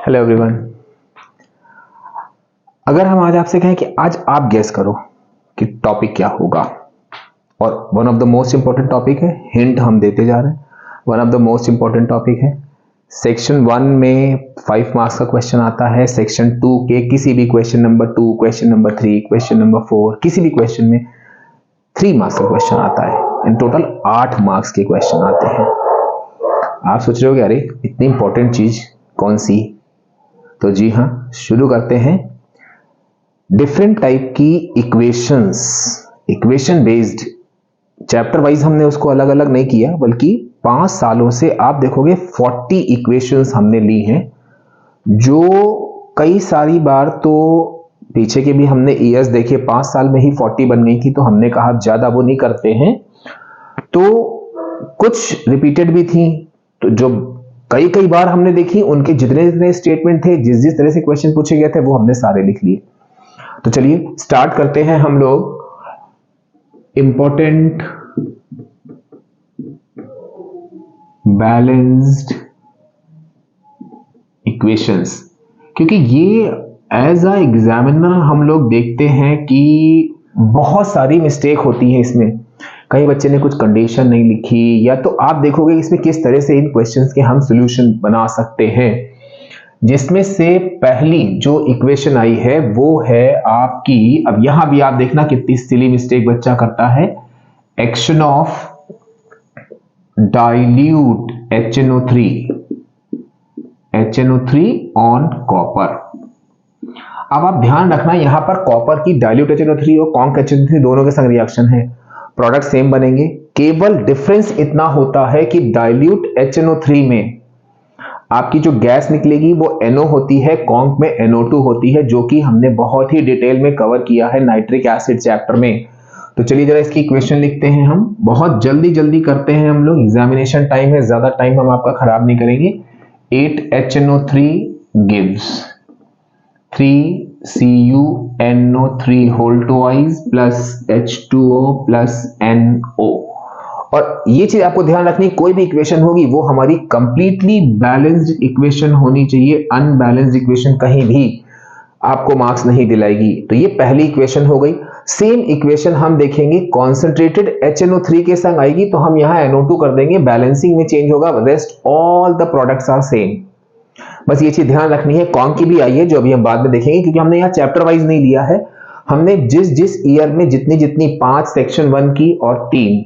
Hello everyone. अगर हम आज आपसे कहें कि आज आप गेस करो कि टॉपिक क्या होगा, और one of the most important topic है, हिंट हम देते जा रहे हैं, one of the most important topic है। सेक्शन 1 में 5 मार्क्स का क्वेश्चन आता है, सेक्शन 2 के किसी भी question number 2, question number 3, question number 4, किसी भी क्वेश्चन में 3 मार्क्स का क्वेश्चन आता है। इन टोटल 8 मार्क्स के क्वेश्चन आते हैं। आप सोच रहे हो कि अरे इतनी इंपॉर्टेंट चीज कौन सी? तो जी हाँ, शुरू करते हैं। डिफरेंट टाइप की equations, equation based, chapter wise हमने उसको अलग अलग नहीं किया, बल्कि 5 सालों से आप देखोगे 40 इक्वेशंस हमने ली हैं, जो कई सारी बार तो पीछे के भी हमने ईयर्स देखे, 5 साल में ही 40 बन गई थी, तो हमने कहा ज्यादा वो नहीं करते हैं। तो कुछ रिपीटेड भी थी, तो जो कई कई बार हमने देखी, उनके जितने जितने स्टेटमेंट थे, जिस जिस तरह से क्वेश्चन पूछे गए थे, वो हमने सारे लिख लिए। तो चलिए स्टार्ट करते हैं हम लोग इंपॉर्टेंट बैलेंस्ड इक्वेशंस, क्योंकि ये एज अ एग्जामिनर हम लोग देखते हैं कि बहुत सारी मिस्टेक होती है इसमें। कई बच्चे ने कुछ कंडीशन नहीं लिखी, या तो आप देखोगे इसमें किस तरह से इन क्वेश्चंस के हम सॉल्यूशन बना सकते हैं। जिसमें से पहली जो इक्वेशन आई है वो है आपकी, अब यहां भी आप देखना कितनी सिली मिस्टेक बच्चा करता है, action of dilute HNO3 on copper. अब आप ध्यान रखना, यहां पर कॉपर की डाइल्यूट HNO3 और कॉन्क HNO3 दोनों के संग रिएक्शन है, प्रोडक्ट सेम बनेंगे। केवल डिफरेंस इतना होता है कि डाइल्यूट HNO3 में आपकी जो गैस निकलेगी वो NO होती है, कॉन्क में NO2 होती है, जो कि हमने बहुत ही डिटेल में कवर किया है नाइट्रिक एसिड चैप्टर में। तो चलिए जरा इसकी इक्वेशन लिखते हैं हम, बहुत जल्दी जल्दी करते हैं हम लोग, एग्जामिनेशन टाइम है, ज्यादा टाइम हम आपका खराब नहीं करेंगे। 8HNO3 gives 3CuNO3 whole twice plus H2O plus NO। और ये चीज आपको ध्यान रखनी, कोई भी इक्वेशन होगी वो हमारी कंप्लीटली बैलेंस्ड इक्वेशन होनी चाहिए। अनबैलेंस्ड इक्वेशन कहीं भी आपको मार्क्स नहीं दिलाएगी। तो ये पहली इक्वेशन हो गई। सेम इक्वेशन हम देखेंगे कॉन्सेंट्रेटेड HNO3 के संग आएगी, तो हम यहाँ NO2 कर देंगे, बैलेंसिंग में चेंज होगा, rest all the products are same. बस ये चीज ध्यान रखनी है। कॉन्क की भी आई है, जो अभी हम बाद में देखेंगे, क्योंकि हमने यहाँ चैप्टर वाइज नहीं लिया है, हमने जिस जिस ईयर में जितनी जितनी 5 सेक्शन 1 की और 3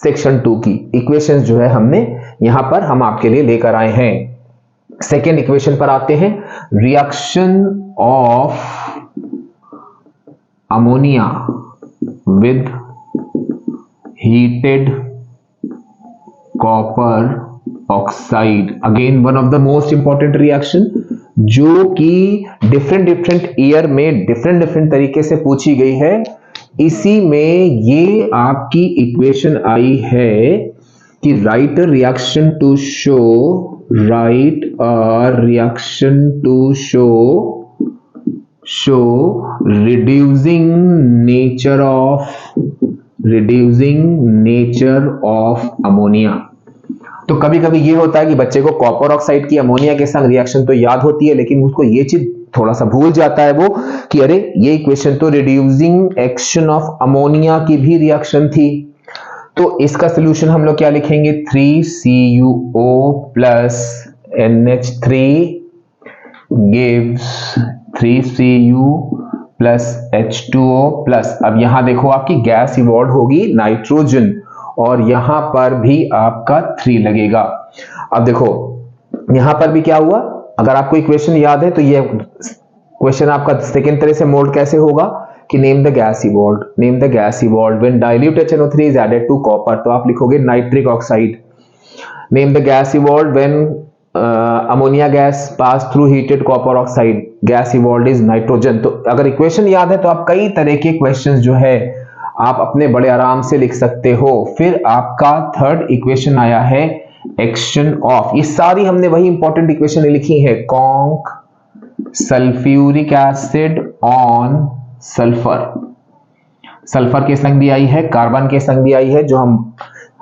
सेक्शन 2 की इक्वेशंस जो है हमने यहां पर हम आपके लिए लेकर आए हैं। सेकेंड इक्वेशन पर आते हैं, reaction of ammonia with heated copper oxide. Again one of the most important reaction, जो कि डिफरेंट ईयर में डिफरेंट तरीके से पूछी गई है। इसी में ये आपकी इक्वेशन आई है कि write a reaction to show reducing nature of ammonia. तो कभी कभी ये होता है कि बच्चे को कॉपर ऑक्साइड की अमोनिया के संग रिएक्शन तो याद होती है, लेकिन उसको ये चीज थोड़ा सा भूल जाता है वो, कि अरे ये इक्वेशन तो रिड्यूसिंग एक्शन ऑफ अमोनिया की भी रिएक्शन थी। तो इसका सॉल्यूशन हम लोग क्या लिखेंगे, 3CuO plus NH3 gives 3Cu plus H2O plus, अब यहां देखो आपकी गैस इवॉल्व होगी नाइट्रोजन, और यहां पर भी आपका 3 लगेगा। अब देखो यहां पर भी क्या हुआ, अगर आपको इक्वेशन याद है तो ये क्वेश्चन आपका सेकेंड तरह से मोल्ड कैसे होगा कि name the gas evolved when dilute HNO3 is added to copper, तो आप लिखोगे nitric oxide. Name the gas evolved when ammonia gas pass through heated copper oxide, gas evolved is nitrogen. तो अगर इक्वेशन याद है तो आप कई तरह के क्वेश्चंस जो है आप अपने बड़े आराम से लिख सकते हो। फिर आपका थर्ड इक्वेशन आया है एक्शन ऑफ, ये सारी हमने वही इंपॉर्टेंट इक्वेशन लिखी है, conc sulphuric acid on sulphur. Sulphur के संग भी आई है, कार्बन के संग भी आई है, जो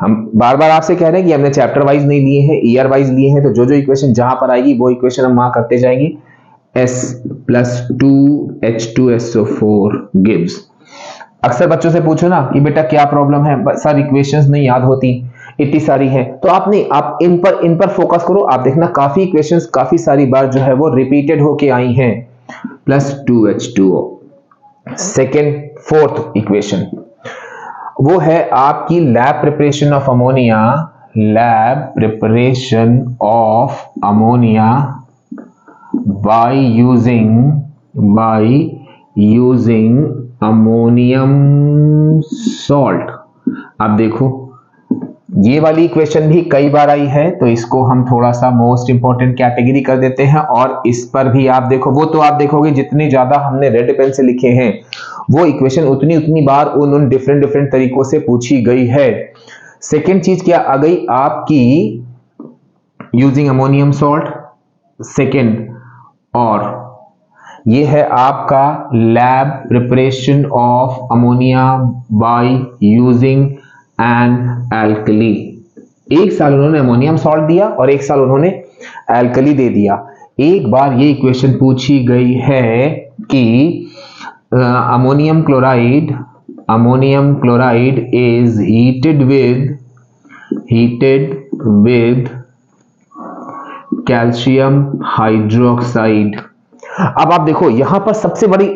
हम बार बार आपसे कह रहे हैं कि हमने चैप्टर वाइज नहीं लिए हैं, ईयर वाइज लिए हैं, तो जो जो इक्वेशन जहां पर आएगी वो इक्वेशन हम वहां करते जाएंगे। S+2H2SO4 gives। अक्सर बच्चों से पूछो ना कि बेटा क्या प्रॉब्लम है, सर इक्वेशंस नहीं याद होती, इतनी सारी है, तो आप इन पर फोकस करो। आप देखना काफी इक्वेशंस काफी सारी बार जो है वो रिपीटेड होके आई हैं। +2H2O। सेकेंड फोर्थ इक्वेशन वो है आपकी lab preparation of ammonia, lab preparation of ammonia by using ammonium salt. अब देखो ये वाली इक्वेशन भी कई बार आई है, तो इसको हम थोड़ा सा मोस्ट इंपॉर्टेंट कैटेगरी कर देते हैं। और इस पर भी आप देखो, वो तो आप देखोगे जितनी ज्यादा हमने रेड पेन से लिखे हैं वो इक्वेशन उतनी बार उन डिफरेंट तरीकों से पूछी गई है। सेकेंड चीज क्या आ गई आपकी, यूजिंग अमोनियम सॉल्ट सेकेंड, और ये है आपका lab preparation of ammonia by using an alkali. एक साल उन्होंने अमोनियम सॉल्ट दिया और एक साल उन्होंने एल्कली दे दिया। एक बार ये इक्वेशन पूछी गई है कि ammonium chloride is heated with calcium hydroxide. अब आप देखो यहां पर सबसे बड़ी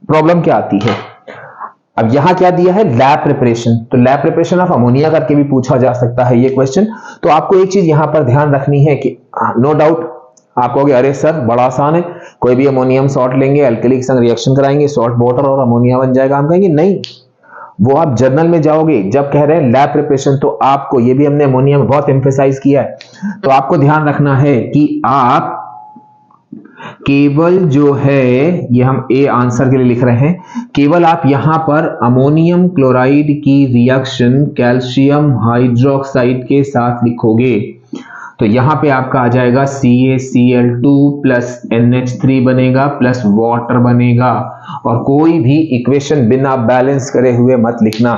प्रॉब्लम क्या आती है। अब यहां क्या दिया है, लैब प्रिपरेशन, तो लैब प्रिपरेशन ऑफ अमोनिया करके भी पूछा जा सकता है ये क्वेश्चन। तो आपको एक चीज यहां पर ध्यान रखनी है कि नो डाउट आप कहोगे अरे सर बड़ा आसान है, कोई भी अमोनियम सॉल्ट लेंगे, एल्कली के संग रिएक्शन कराएंगे, सॉल्ट वाटर और अमोनिया बन जाएगा। हम कहेंगे नहीं, वो आप जर्नल में जाओगे जब कह रहे हैं लैब प्रिपरेशन, तो आपको ये भी हमने अमोनिया में बहुत एम्फेसाइज किया है, तो आपको ध्यान रखना है कि आप केवल जो है, ये हम ए आंसर के लिए लिख रहे हैं, केवल आप यहां पर अमोनियम क्लोराइड की रिएक्शन कैल्शियम हाइड्रोक्साइड के साथ लिखोगे। तो यहां पे आपका आ जाएगा CaCl2 प्लस NH3 बनेगा प्लस वाटर बनेगा। और कोई भी इक्वेशन बिना बैलेंस करे हुए मत लिखना।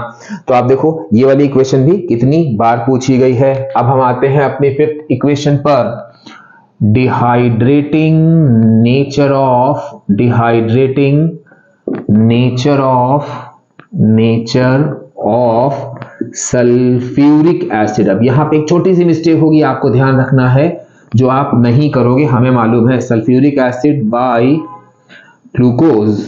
तो आप देखो ये वाली इक्वेशन भी कितनी बार पूछी गई है। अब हम आते हैं अपनी फिफ्थ इक्वेशन पर, dehydrating nature of sulphuric acid. अब यहां पे एक छोटी सी मिस्टेक होगी, आपको ध्यान रखना है, जो आप नहीं करोगे हमें मालूम है। सल्फ्यूरिक एसिड बाय ग्लूकोज,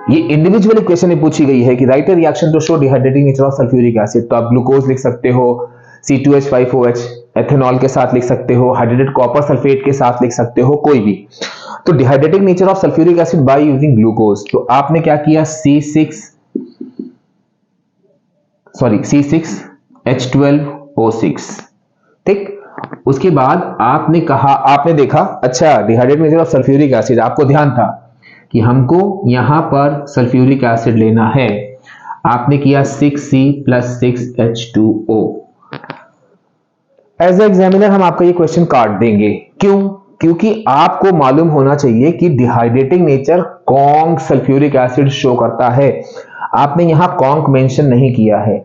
ये इंडिविजुअल इक्वेशन में पूछी गई है कि write a reaction to show dehydrating nature of sulphuric acid. तो आप ग्लूकोज लिख सकते हो, C2H5OH एथेनॉल के साथ लिख सकते हो, हाइड्रेटेड कॉपर सल्फेट के साथ लिख सकते हो, कोई भी। तो dehydrating nature of sulphuric acid by using glucose, तो आपने क्या किया, C6H12O6, ठीक। उसके बाद आपने देखा अच्छा dehydrated nature of sulphuric acid, आपको ध्यान था कि हमको यहां पर सल्फ्यूरिक एसिड लेना है, आपने किया 6C plus 6H2O। As a examiner हम आपका ये क्वेश्चन काट देंगे, क्यों? क्योंकि आपको मालूम होना चाहिए कि dehydrating nature conc sulphuric acid show करता है। आपने यहां कॉन्क मेंशन नहीं किया है,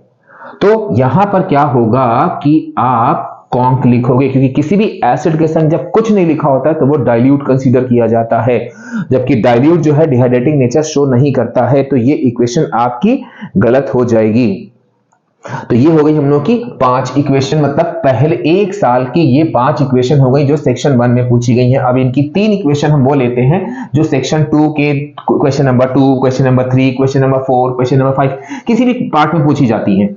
तो यहां पर क्या होगा कि आप कॉन्क लिखोगे, क्योंकि किसी भी एसिड के संग जब कुछ नहीं लिखा होता है तो वो डाइल्यूट कंसीडर किया जाता है, जबकि डाइल्यूट जो है डिहाइड्रेटिंग नेचर शो नहीं करता है। तो ये इक्वेशन आपकी गलत हो जाएगी। तो ये हो गई हम लोग की 5 इक्वेशन, मतलब पहले एक साल की ये 5 इक्वेशन हो गई जो सेक्शन 1 में पूछी गई हैं। अब इनकी 3 इक्वेशन हम वो लेते हैं जो सेक्शन 2 के question number 2, question number 3, question number 4, question number 5 किसी भी पार्ट में पूछी जाती हैं।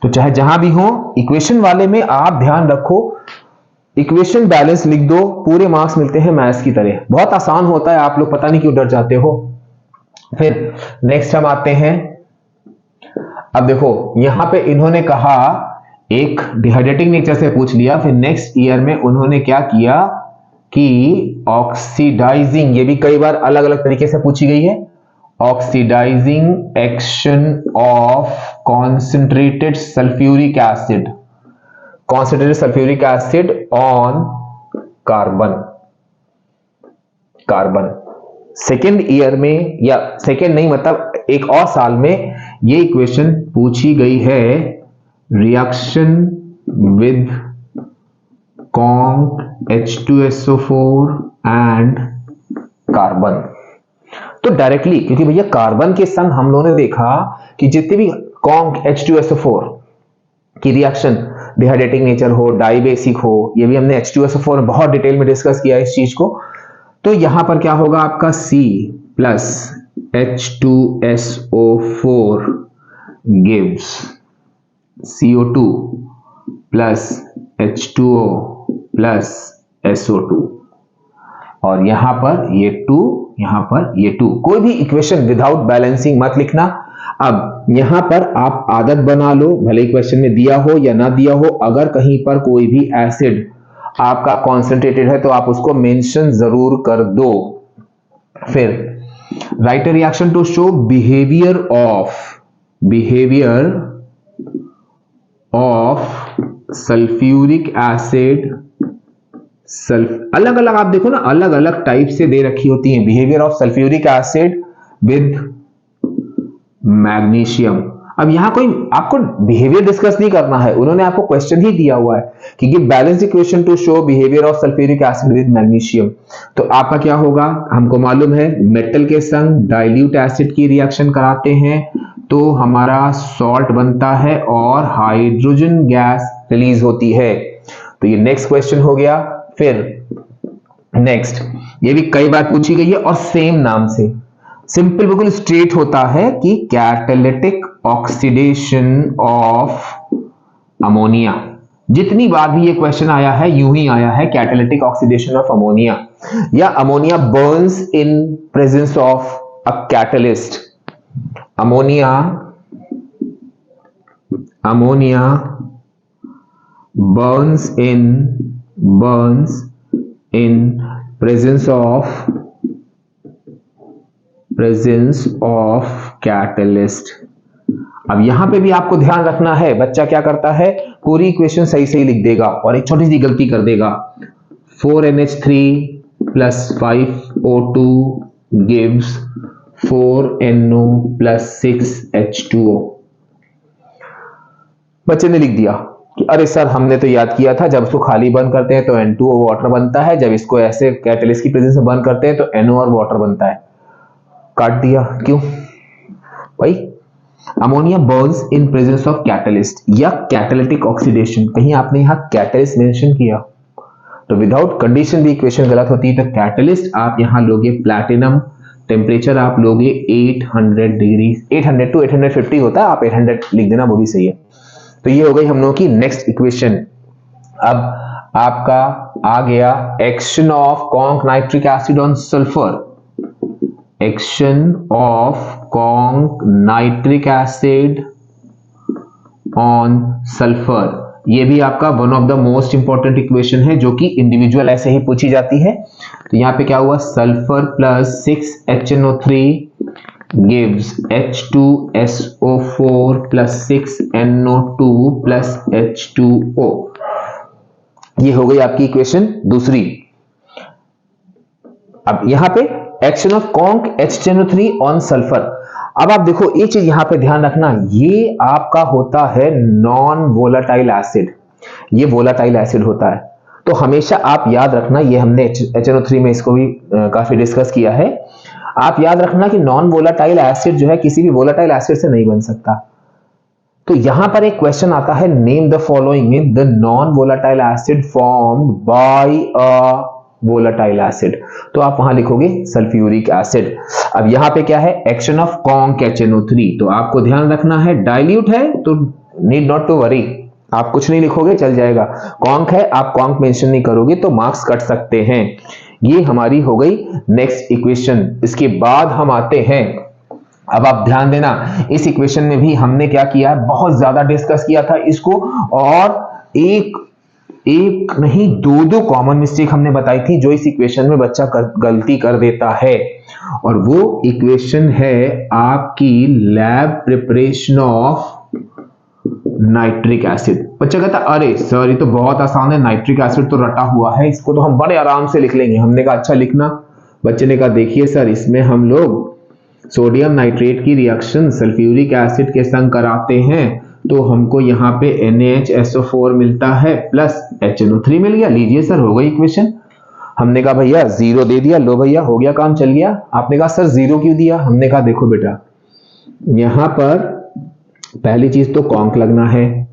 तो चाहे जहां भी हो, इक्वेशन वाले में आप ध्यान रखो, इक्वेशन बैलेंस लिख दो, पूरे मार्क्स मिलते हैं मैथ्स की तरह। बहुत आसान होता है, आप लोग पता नहीं क्यों डर जाते हो। फिर नेक्स्ट हम आते हैं, अब देखो यहां पे इन्होंने कहा एक डिहाइड्रेटिंग नेचर से पूछ लिया, फिर नेक्स्ट ईयर में उन्होंने क्या किया कि ऑक्सीडाइजिंग, ये भी कई बार अलग अलग तरीके से पूछी गई है, oxidising action of concentrated sulphuric acid on carbon second year में, या सेकेंड नहीं मतलब एक और साल में ये इक्वेशन पूछी गई है, reaction with conc H2SO4 and carbon. तो डायरेक्टली, क्योंकि भैया कार्बन के संग हम लोगों ने देखा कि जितने भी कॉन्क H2SO4 की रिएक्शन डिहाइड्रेटिंग नेचर हो, डाइबेसिक हो, ये भी हमने H2SO4 में बहुत डिटेल में डिस्कस किया है इस चीज को। तो यहां पर क्या होगा आपका C plus H2SO4 gives CO2 plus H2O plus SO2, और यहां पर ये 2, यहां पर ये 2। कोई भी इक्वेशन विदाउट बैलेंसिंग मत लिखना। अब यहां पर आप आदत बना लो, भले क्वेश्चन में दिया हो या ना दिया हो, अगर कहीं पर कोई भी एसिड आपका कॉन्सेंट्रेटेड है तो आप उसको मेंशन जरूर कर दो। फिर write a reaction to show behaviour of sulphuric acid, अलग अलग आप देखो ना, अलग अलग टाइप से दे रखी होती हैं। Behaviour of sulphuric acid with magnesium. अब यहां कोई आपको बिहेवियर डिस्कस नहीं करना है, उन्होंने आपको क्वेश्चन ही दिया हुआ है कि give balance equation two show behaviour of sulphuric acid with magnesium. तो आपका क्या होगा, हमको मालूम है मेटल के संग डाइल्यूट एसिड की रिएक्शन कराते हैं तो हमारा सॉल्ट बनता है और हाइड्रोजन गैस रिलीज होती है। तो ये नेक्स्ट क्वेश्चन हो गया। फिर नेक्स्ट, ये भी कई बार पूछी गई है और सेम नाम से, सिंपल बिल्कुल स्ट्रेट होता है कि कैटालिटिक ऑक्सीडेशन ऑफ अमोनिया। जितनी बार भी ये क्वेश्चन आया है यूं ही आया है, कैटालिटिक ऑक्सीडेशन ऑफ अमोनिया, या ammonia Burns in presence of a catalyst. Ammonia burns in presence of catalyst। अब यहां पे भी आपको ध्यान रखना है, बच्चा क्या करता है, पूरी इक्वेशन सही सही लिख देगा और एक छोटी सी गलती कर देगा। 4NH3 plus 5O2 gives 4NO plus 6H2O। बच्चे ने लिख दिया कि अरे सर हमने तो याद किया था, जब इसको खाली बर्न करते हैं तो N2O वाटर बनता है, जब इसको ऐसे कैटलिस्ट की प्रेजेंस में बर्न करते हैं तो NO और वाटर बनता है। काट दिया, क्यों भाई? Ammonia Burns in presence of catalyst या कैटालिटिक ऑक्सीडेशन, कहीं आपने यहां कैटलिस्ट मेंशन किया तो विदाउट कंडीशन भी इक्वेशन गलत होती है। तो कैटलिस्ट आप यहां लोगे प्लैटिनम, टेम्परेचर आप लोगे 800 डिग्री, 800 to 850 होता है, आप 800 लिख देना वो भी सही है। तो ये हो गई हम लोगों की नेक्स्ट इक्वेशन। अब आपका आ गया action of conc nitric acid on sulphur. Action of conc nitric acid on sulphur, ये भी आपका one of the most important equation है जो कि इंडिविजुअल ऐसे ही पूछी जाती है। तो यहां पे क्या हुआ, sulphur plus 6HNO3 gives H2SO4 plus 6NO2 plus H2O। ये हो गई आपकी इक्वेशन दूसरी। अब यहां पे action of conc HNO3 on sulphur. अब आप देखो ये चीज यहां पे ध्यान रखना, ये आपका होता है नॉन वोलाटाइल एसिड, ये वोलाटाइल एसिड होता है। तो हमेशा आप याद रखना, ये हमने HNO3 में इसको भी काफी डिस्कस किया है। आप याद रखना कि नॉन वोलाटाइल एसिड जो है किसी भी वोलाटाइल एसिड से नहीं बन सकता। तो यहां पर एक क्वेश्चन आता है, name the following the non volatile acid formed by a volatile acid. तो आप वहां लिखोगे सल्फ्यूरिक एसिड। अब यहां पे क्या है, एक्शन ऑफ कॉन्क HNO3। तो आपको ध्यान रखना है डाइल्यूट है तो नीड नॉट टू वरी, आप कुछ नहीं लिखोगे चल जाएगा। कॉन्क है, आप कॉन्क मेंशन नहीं करोगे तो मार्क्स कट सकते हैं। ये हमारी हो गई नेक्स्ट इक्वेशन। इसके बाद हम आते हैं, अब आप ध्यान देना, इस इक्वेशन में भी हमने क्या किया है, बहुत ज्यादा डिस्कस किया था इसको, और एक नहीं दो कॉमन मिस्टेक हमने बताई थी जो इस इक्वेशन में बच्चा गलती कर देता है। और वो इक्वेशन है आपकी lab preparation of nitric acid. बच्चा कहता अरे सर ये तो बहुत आसान है, नाइट्रिक एसिड तो रटा हुआ है, इसको तो हम बड़े आराम से लिख लेंगे। हमने कहा अच्छा लिखना, बच्चे ने कहा देखिए सर, इसमें हम लोग सोडियम नाइट्रेट की रिएक्शन सल्फ्यूरिक एसिड के संग कराते हैं तो हमको यहाँ पे NaHSO4 मिलता है प्लस HNO3 मिल गया। लीजिए सर, हो गई इक्वेशन। हमने कहा भैया 0 दे दिया, लो भैया हो गया काम, चल गया। आपने कहा सर 0 क्यों दिया? हमने कहा देखो बेटा, यहां पर पहली चीज तो कॉन्क लगना है,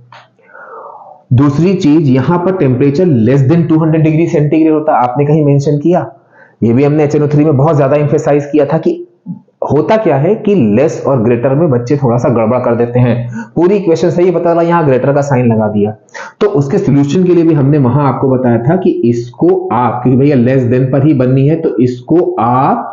दूसरी चीज यहां पर temperature less than 200 degree centigrade होता। आपने कहीं मेंशन किया? ये भी हमने HNO3 में बहुत ज्यादा इंफेसाइज किया था कि होता क्या है कि लेस और ग्रेटर में बच्चे थोड़ा सा गड़बड़ कर देते हैं। पूरी इक्वेशन सही पता चला, यहां ग्रेटर का साइन लगा दिया। तो उसके सॉल्यूशन के लिए भी हमने वहां आपको बताया था कि इसको आप, क्योंकि भैया लेस देन पर ही बननी है, तो इसको आप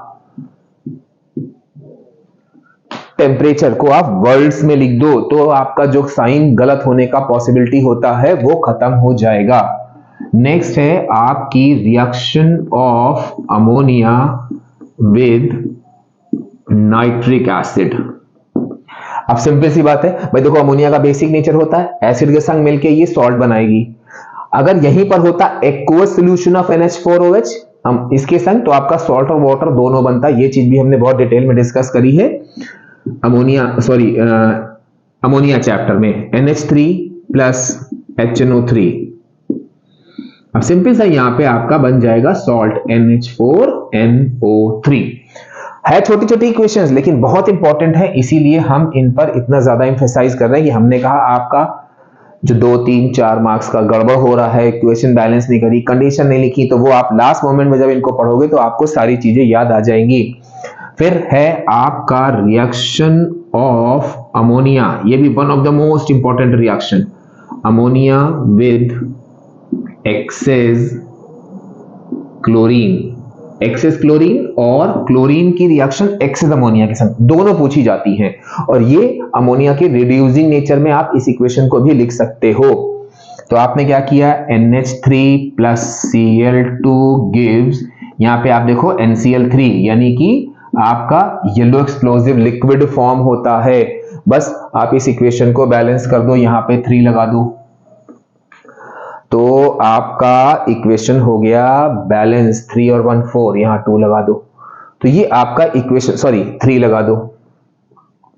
टेम्परेचर को आप वर्ड्स में लिख दो, तो आपका जो साइन गलत होने का पॉसिबिलिटी होता है वो खत्म हो जाएगा। नेक्स्ट है आपकी reaction of ammonia with nitric acid. अब सिंपल सी बात है भाई, देखो अमोनिया का बेसिक नेचर होता है एसिड के संग मिलके ये सॉल्ट बनाएगी। अगर यहीं पर होता एक्वस सॉल्यूशन ऑफ NH4OH हम इसके संग, तो आपका सॉल्ट और वाटर दोनों बनता। ये चीज भी हमने बहुत डिटेल में डिस्कस करी है अमोनिया चैप्टर में, NH3 प्लस HNO3। अब सिंपल सा यहां पे आपका बन जाएगा सॉल्ट NH4NO3। है छोटी छोटी इक्वेशंस लेकिन बहुत इंपॉर्टेंट है, इसीलिए हम इन पर इतना ज्यादा एम्फेसाइज कर रहे हैं कि हमने कहा आपका जो 2, 3, 4 मार्क्स का गड़बड़ हो रहा है, इक्वेशन बैलेंस नहीं करी, कंडीशन नहीं लिखी, तो वो आप लास्ट मोमेंट में जब इनको पढ़ोगे तो आपको सारी चीजें याद आ जाएंगी। फिर है आपका रिएक्शन ऑफ अमोनिया, ये भी one of the most important reaction, ammonia with excess chlorine. Excess chlorine और क्लोरीन की रिएक्शन एक्सेस अमोनिया के साथ दोनों पूछी जाती हैं, और ये अमोनिया के रिड्यूसिंग नेचर में आप इस इक्वेशन को भी लिख सकते हो। तो आपने क्या किया, NH3 प्लस Cl2 गिव्स, यहां पे आप देखो NCl3, यानी कि आपका येलो एक्सप्लोसिव लिक्विड फॉर्म होता है। बस आप इस इक्वेशन को बैलेंस कर दो, यहां पे 3 लगा दो, तो आपका इक्वेशन हो गया बैलेंस। 3 और 1 4, यहां 2 लगा दो, तो ये आपका इक्वेशन, सॉरी 3 लगा दो,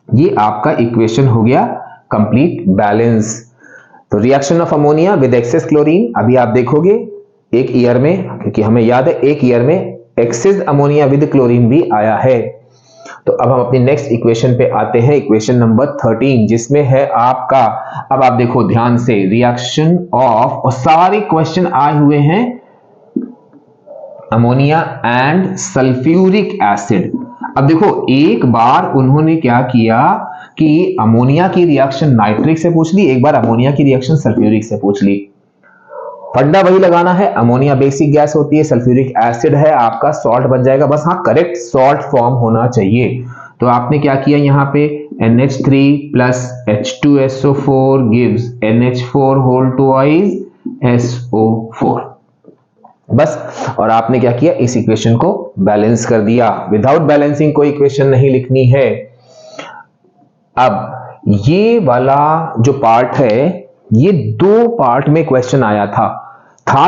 ये आपका इक्वेशन हो गया कंप्लीट बैलेंस। तो reaction of ammonia with excess chlorine, अभी आप देखोगे एक ईयर में, क्योंकि हमें याद है एक ईयर में एक्सेस अमोनिया विद क्लोरीन भी आया है। तो अब हम अपनी नेक्स्ट इक्वेशन पे आते हैं, इक्वेशन नंबर 13, जिसमें है आपका, अब आप देखो ध्यान से, रिएक्शन ऑफ, और सारे क्वेश्चन आए हुए हैं अमोनिया एंड सल्फ्यूरिक एसिड। अब देखो एक बार उन्होंने क्या किया कि अमोनिया की रिएक्शन नाइट्रिक से पूछ ली, एक बार अमोनिया की रिएक्शन सल्फ्यूरिक से पूछ ली। फंडा वही लगाना है, अमोनिया बेसिक गैस होती है, सल्फ्यूरिक एसिड है, आपका सॉल्ट बन जाएगा, बस हाँ करेक्ट सॉल्ट फॉर्म होना चाहिए। तो आपने क्या किया, यहाँ पे NH3 plus H2SO4 gives NH4 whole twice SO4, बस। और आपने क्या किया, इस इक्वेशन को बैलेंस कर दिया। विदाउट बैलेंसिंग कोई इक्वेशन नहीं लिखनी है। अब ये वाला जो पार्ट है, ये 2 पार्ट में क्वेश्चन आया था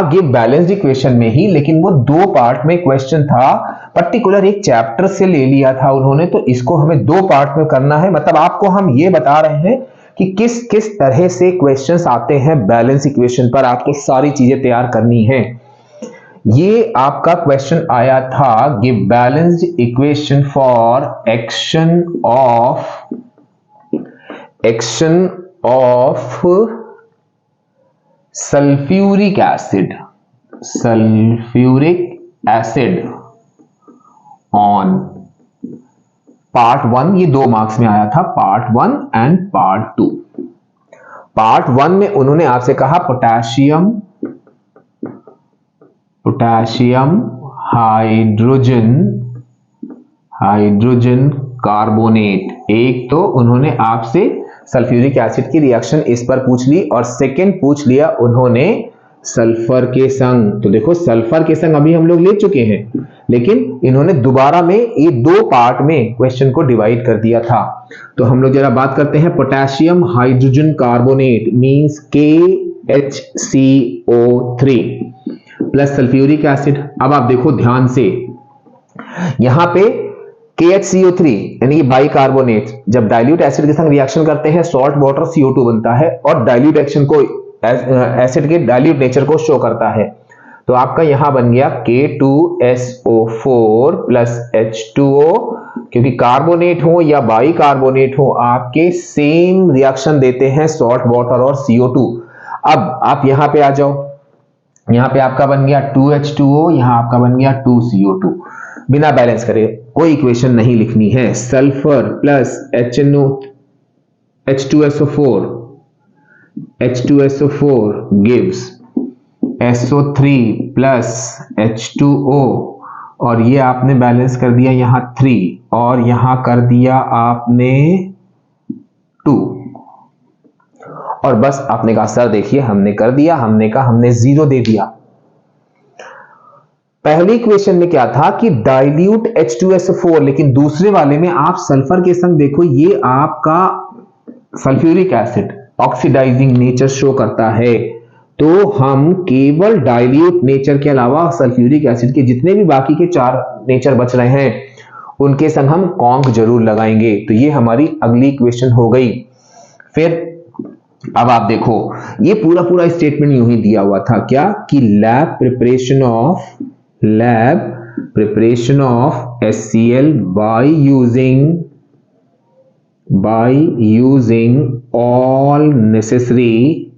गिव बैलेंस्ड इक्वेशन में ही, लेकिन वो 2 पार्ट में क्वेश्चन था, पर्टिकुलर एक चैप्टर से ले लिया था उन्होंने, तो इसको हमें 2 पार्ट में करना है। मतलब आपको हम ये बता रहे हैं कि किस किस तरह से क्वेश्चंस आते हैं बैलेंस इक्वेशन पर, आपको सारी चीजें तैयार करनी है। ये आपका क्वेश्चन आया था, give balanced equation for action of sulphuric acid on part 1। ये 2 मार्क्स में आया था, पार्ट 1 एंड पार्ट 2। पार्ट 1 में उन्होंने आपसे कहा पोटेशियम हाइड्रोजन कार्बोनेट। एक तो उन्होंने आपसे सल्फ्यूरिक एसिड की रिएक्शन इस पर पूछ ली, और सेकंड पूछ लिया उन्होंने सल्फर के संग। तो देखो सल्फर के संग अभी हम लोग ले चुके हैं, लेकिन इन्होंने दोबारा में ये 2 पार्ट में क्वेश्चन को डिवाइड कर दिया था। तो हम लोग जरा बात करते हैं, potassium hydrogen carbonate means KHCO3 plus sulphuric acid. अब आप देखो ध्यान से, यहां पे KHCO3 यानी कि बाइकार्बोनेट जब डाइल्यूट एसिड के संग रिएक्शन करते हैं सॉल्ट वाटर CO2 बनता है और डाइल्यूट एक्शन को एसिड के डाइल्यूट नेचर को शो करता है। तो आपका यहां बन गया K2SO4 प्लस H2O, क्योंकि कार्बोनेट हो या बाइकार्बोनेट हो आपके सेम रिएक्शन देते हैं सॉल्ट वाटर और CO2। अब आप यहां पे आ जाओ, यहां पे आपका बन गया 2H2O, यहां आपका बन गया 2CO2। बिना बैलेंस करे कोई इक्वेशन नहीं लिखनी है। Sulphur plus H2SO4 gives SO3 plus H2O, और ये आपने बैलेंस कर दिया यहां 3 और यहां कर दिया आपने 2, और बस आपने कहा सर देखिए हमने कर दिया, हमने कहा हमने 0 दे दिया। पहली इक्वेशन में क्या था कि डाइल्यूट H2SO4, लेकिन दूसरे वाले में आप सल्फर के संग देखो ये आपका sulphuric acid oxidising nature show करता है। तो हम केवल डाइल्यूट नेचर के अलावा सल्फ्यूरिक एसिड के जितने भी बाकी के 4 नेचर बच रहे हैं उनके संग हम कॉन्क जरूर लगाएंगे। तो ये हमारी अगली इक्वेशन हो गई। फिर अब आप देखो ये पूरा स्टेटमेंट यूं ही दिया हुआ था क्या कि lab preparation of HCl by using all necessary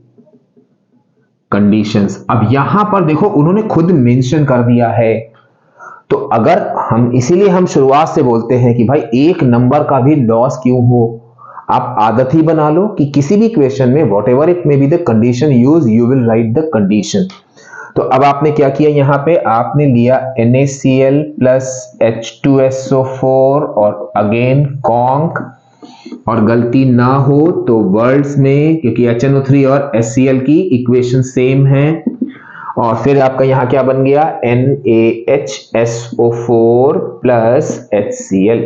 conditions। अब यहां पर देखो उन्होंने खुद मेंशन कर दिया है, तो अगर हम इसीलिए हम शुरुआत से बोलते हैं कि भाई एक नंबर का भी लॉस क्यों हो, आप आदत ही बना लो कि किसी भी इक्वेशन में whatever it may be the condition use you will write the condition. तो अब आपने क्या किया, यहां पे आपने लिया NaCl प्लस H2SO4 और अगेन कॉन्क, और गलती ना हो तो वर्ड्स में क्योंकि HNO3 और HCl की इक्वेशन सेम है, और फिर आपका यहां क्या बन गया NaHSO4 प्लस HCl।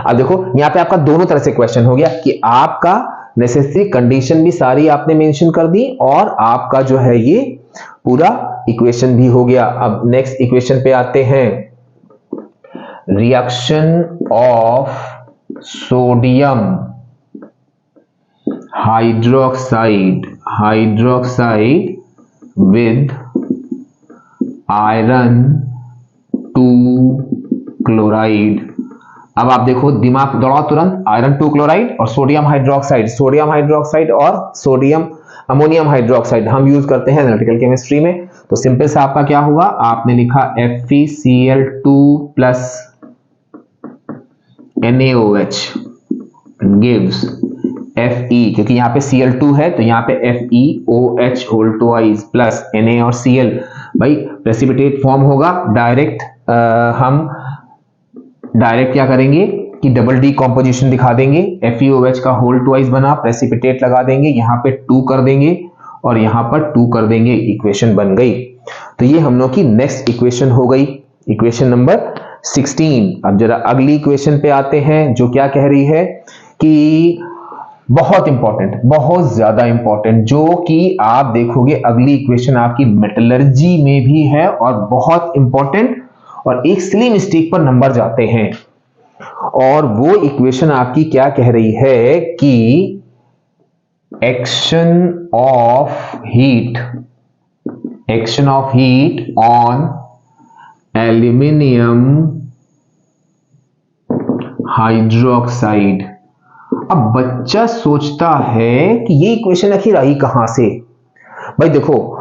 अब देखो यहां पे आपका दोनों तरह से क्वेश्चन हो गया कि आपका नेसेसरी कंडीशन भी सारी आपने मेंशन कर दी और आपका जो है ये पूरा इक्वेशन भी हो गया। अब नेक्स्ट इक्वेशन पे आते हैं। Reaction of sodium hydroxide with iron 2 chloride. अब आप देखो दिमाग दौड़ाओ तुरंत, आयरन 2 क्लोराइड और सोडियम हाइड्रोक्साइड और सोडियम अमोनियम हाइड्रोक्साइड हम यूज करते हैं एनालिटिकल केमिस्ट्री में। तो सिंपल सा आपका क्या होगा, आपने लिखा FeCl2 plus NaOH gives Fe, क्योंकि यहाँ पे Cl2 है तो यहाँ पे FeOH whole twice plus Na और Cl, भाई प्रेसिपिटेट फॉर्म होगा डायरेक्ट। हम डायरेक्ट क्या करेंगे कि डबल डी कॉम्पोजिशन दिखा देंगे, FeOH का होल ट्वाइस बना, प्रेसिपिटेट लगा देंगे, यहाँ पे 2 कर देंगे और यहाँ पर 2 कर देंगे, इक्वेशन बन गई। तो ये हम लोग की नेक्स्ट इक्वेशन हो गई, इक्वेशन नंबर 16। अब जरा अगली इक्वेशन पे आते हैं जो क्या कह रही है कि बहुत इंपॉर्टेंट, बहुत ज्यादा इंपॉर्टेंट, जो कि आप देखोगे अगली इक्वेशन आपकी मेटलर्जी में भी है और बहुत इंपॉर्टेंट, और एक सिली मिस्टेक पर नंबर जाते हैं। और वो इक्वेशन आपकी क्या कह रही है कि action of heat on aluminium hydroxide. अब बच्चा सोचता है कि ये इक्वेशन आखिर आई कहां से। भाई देखो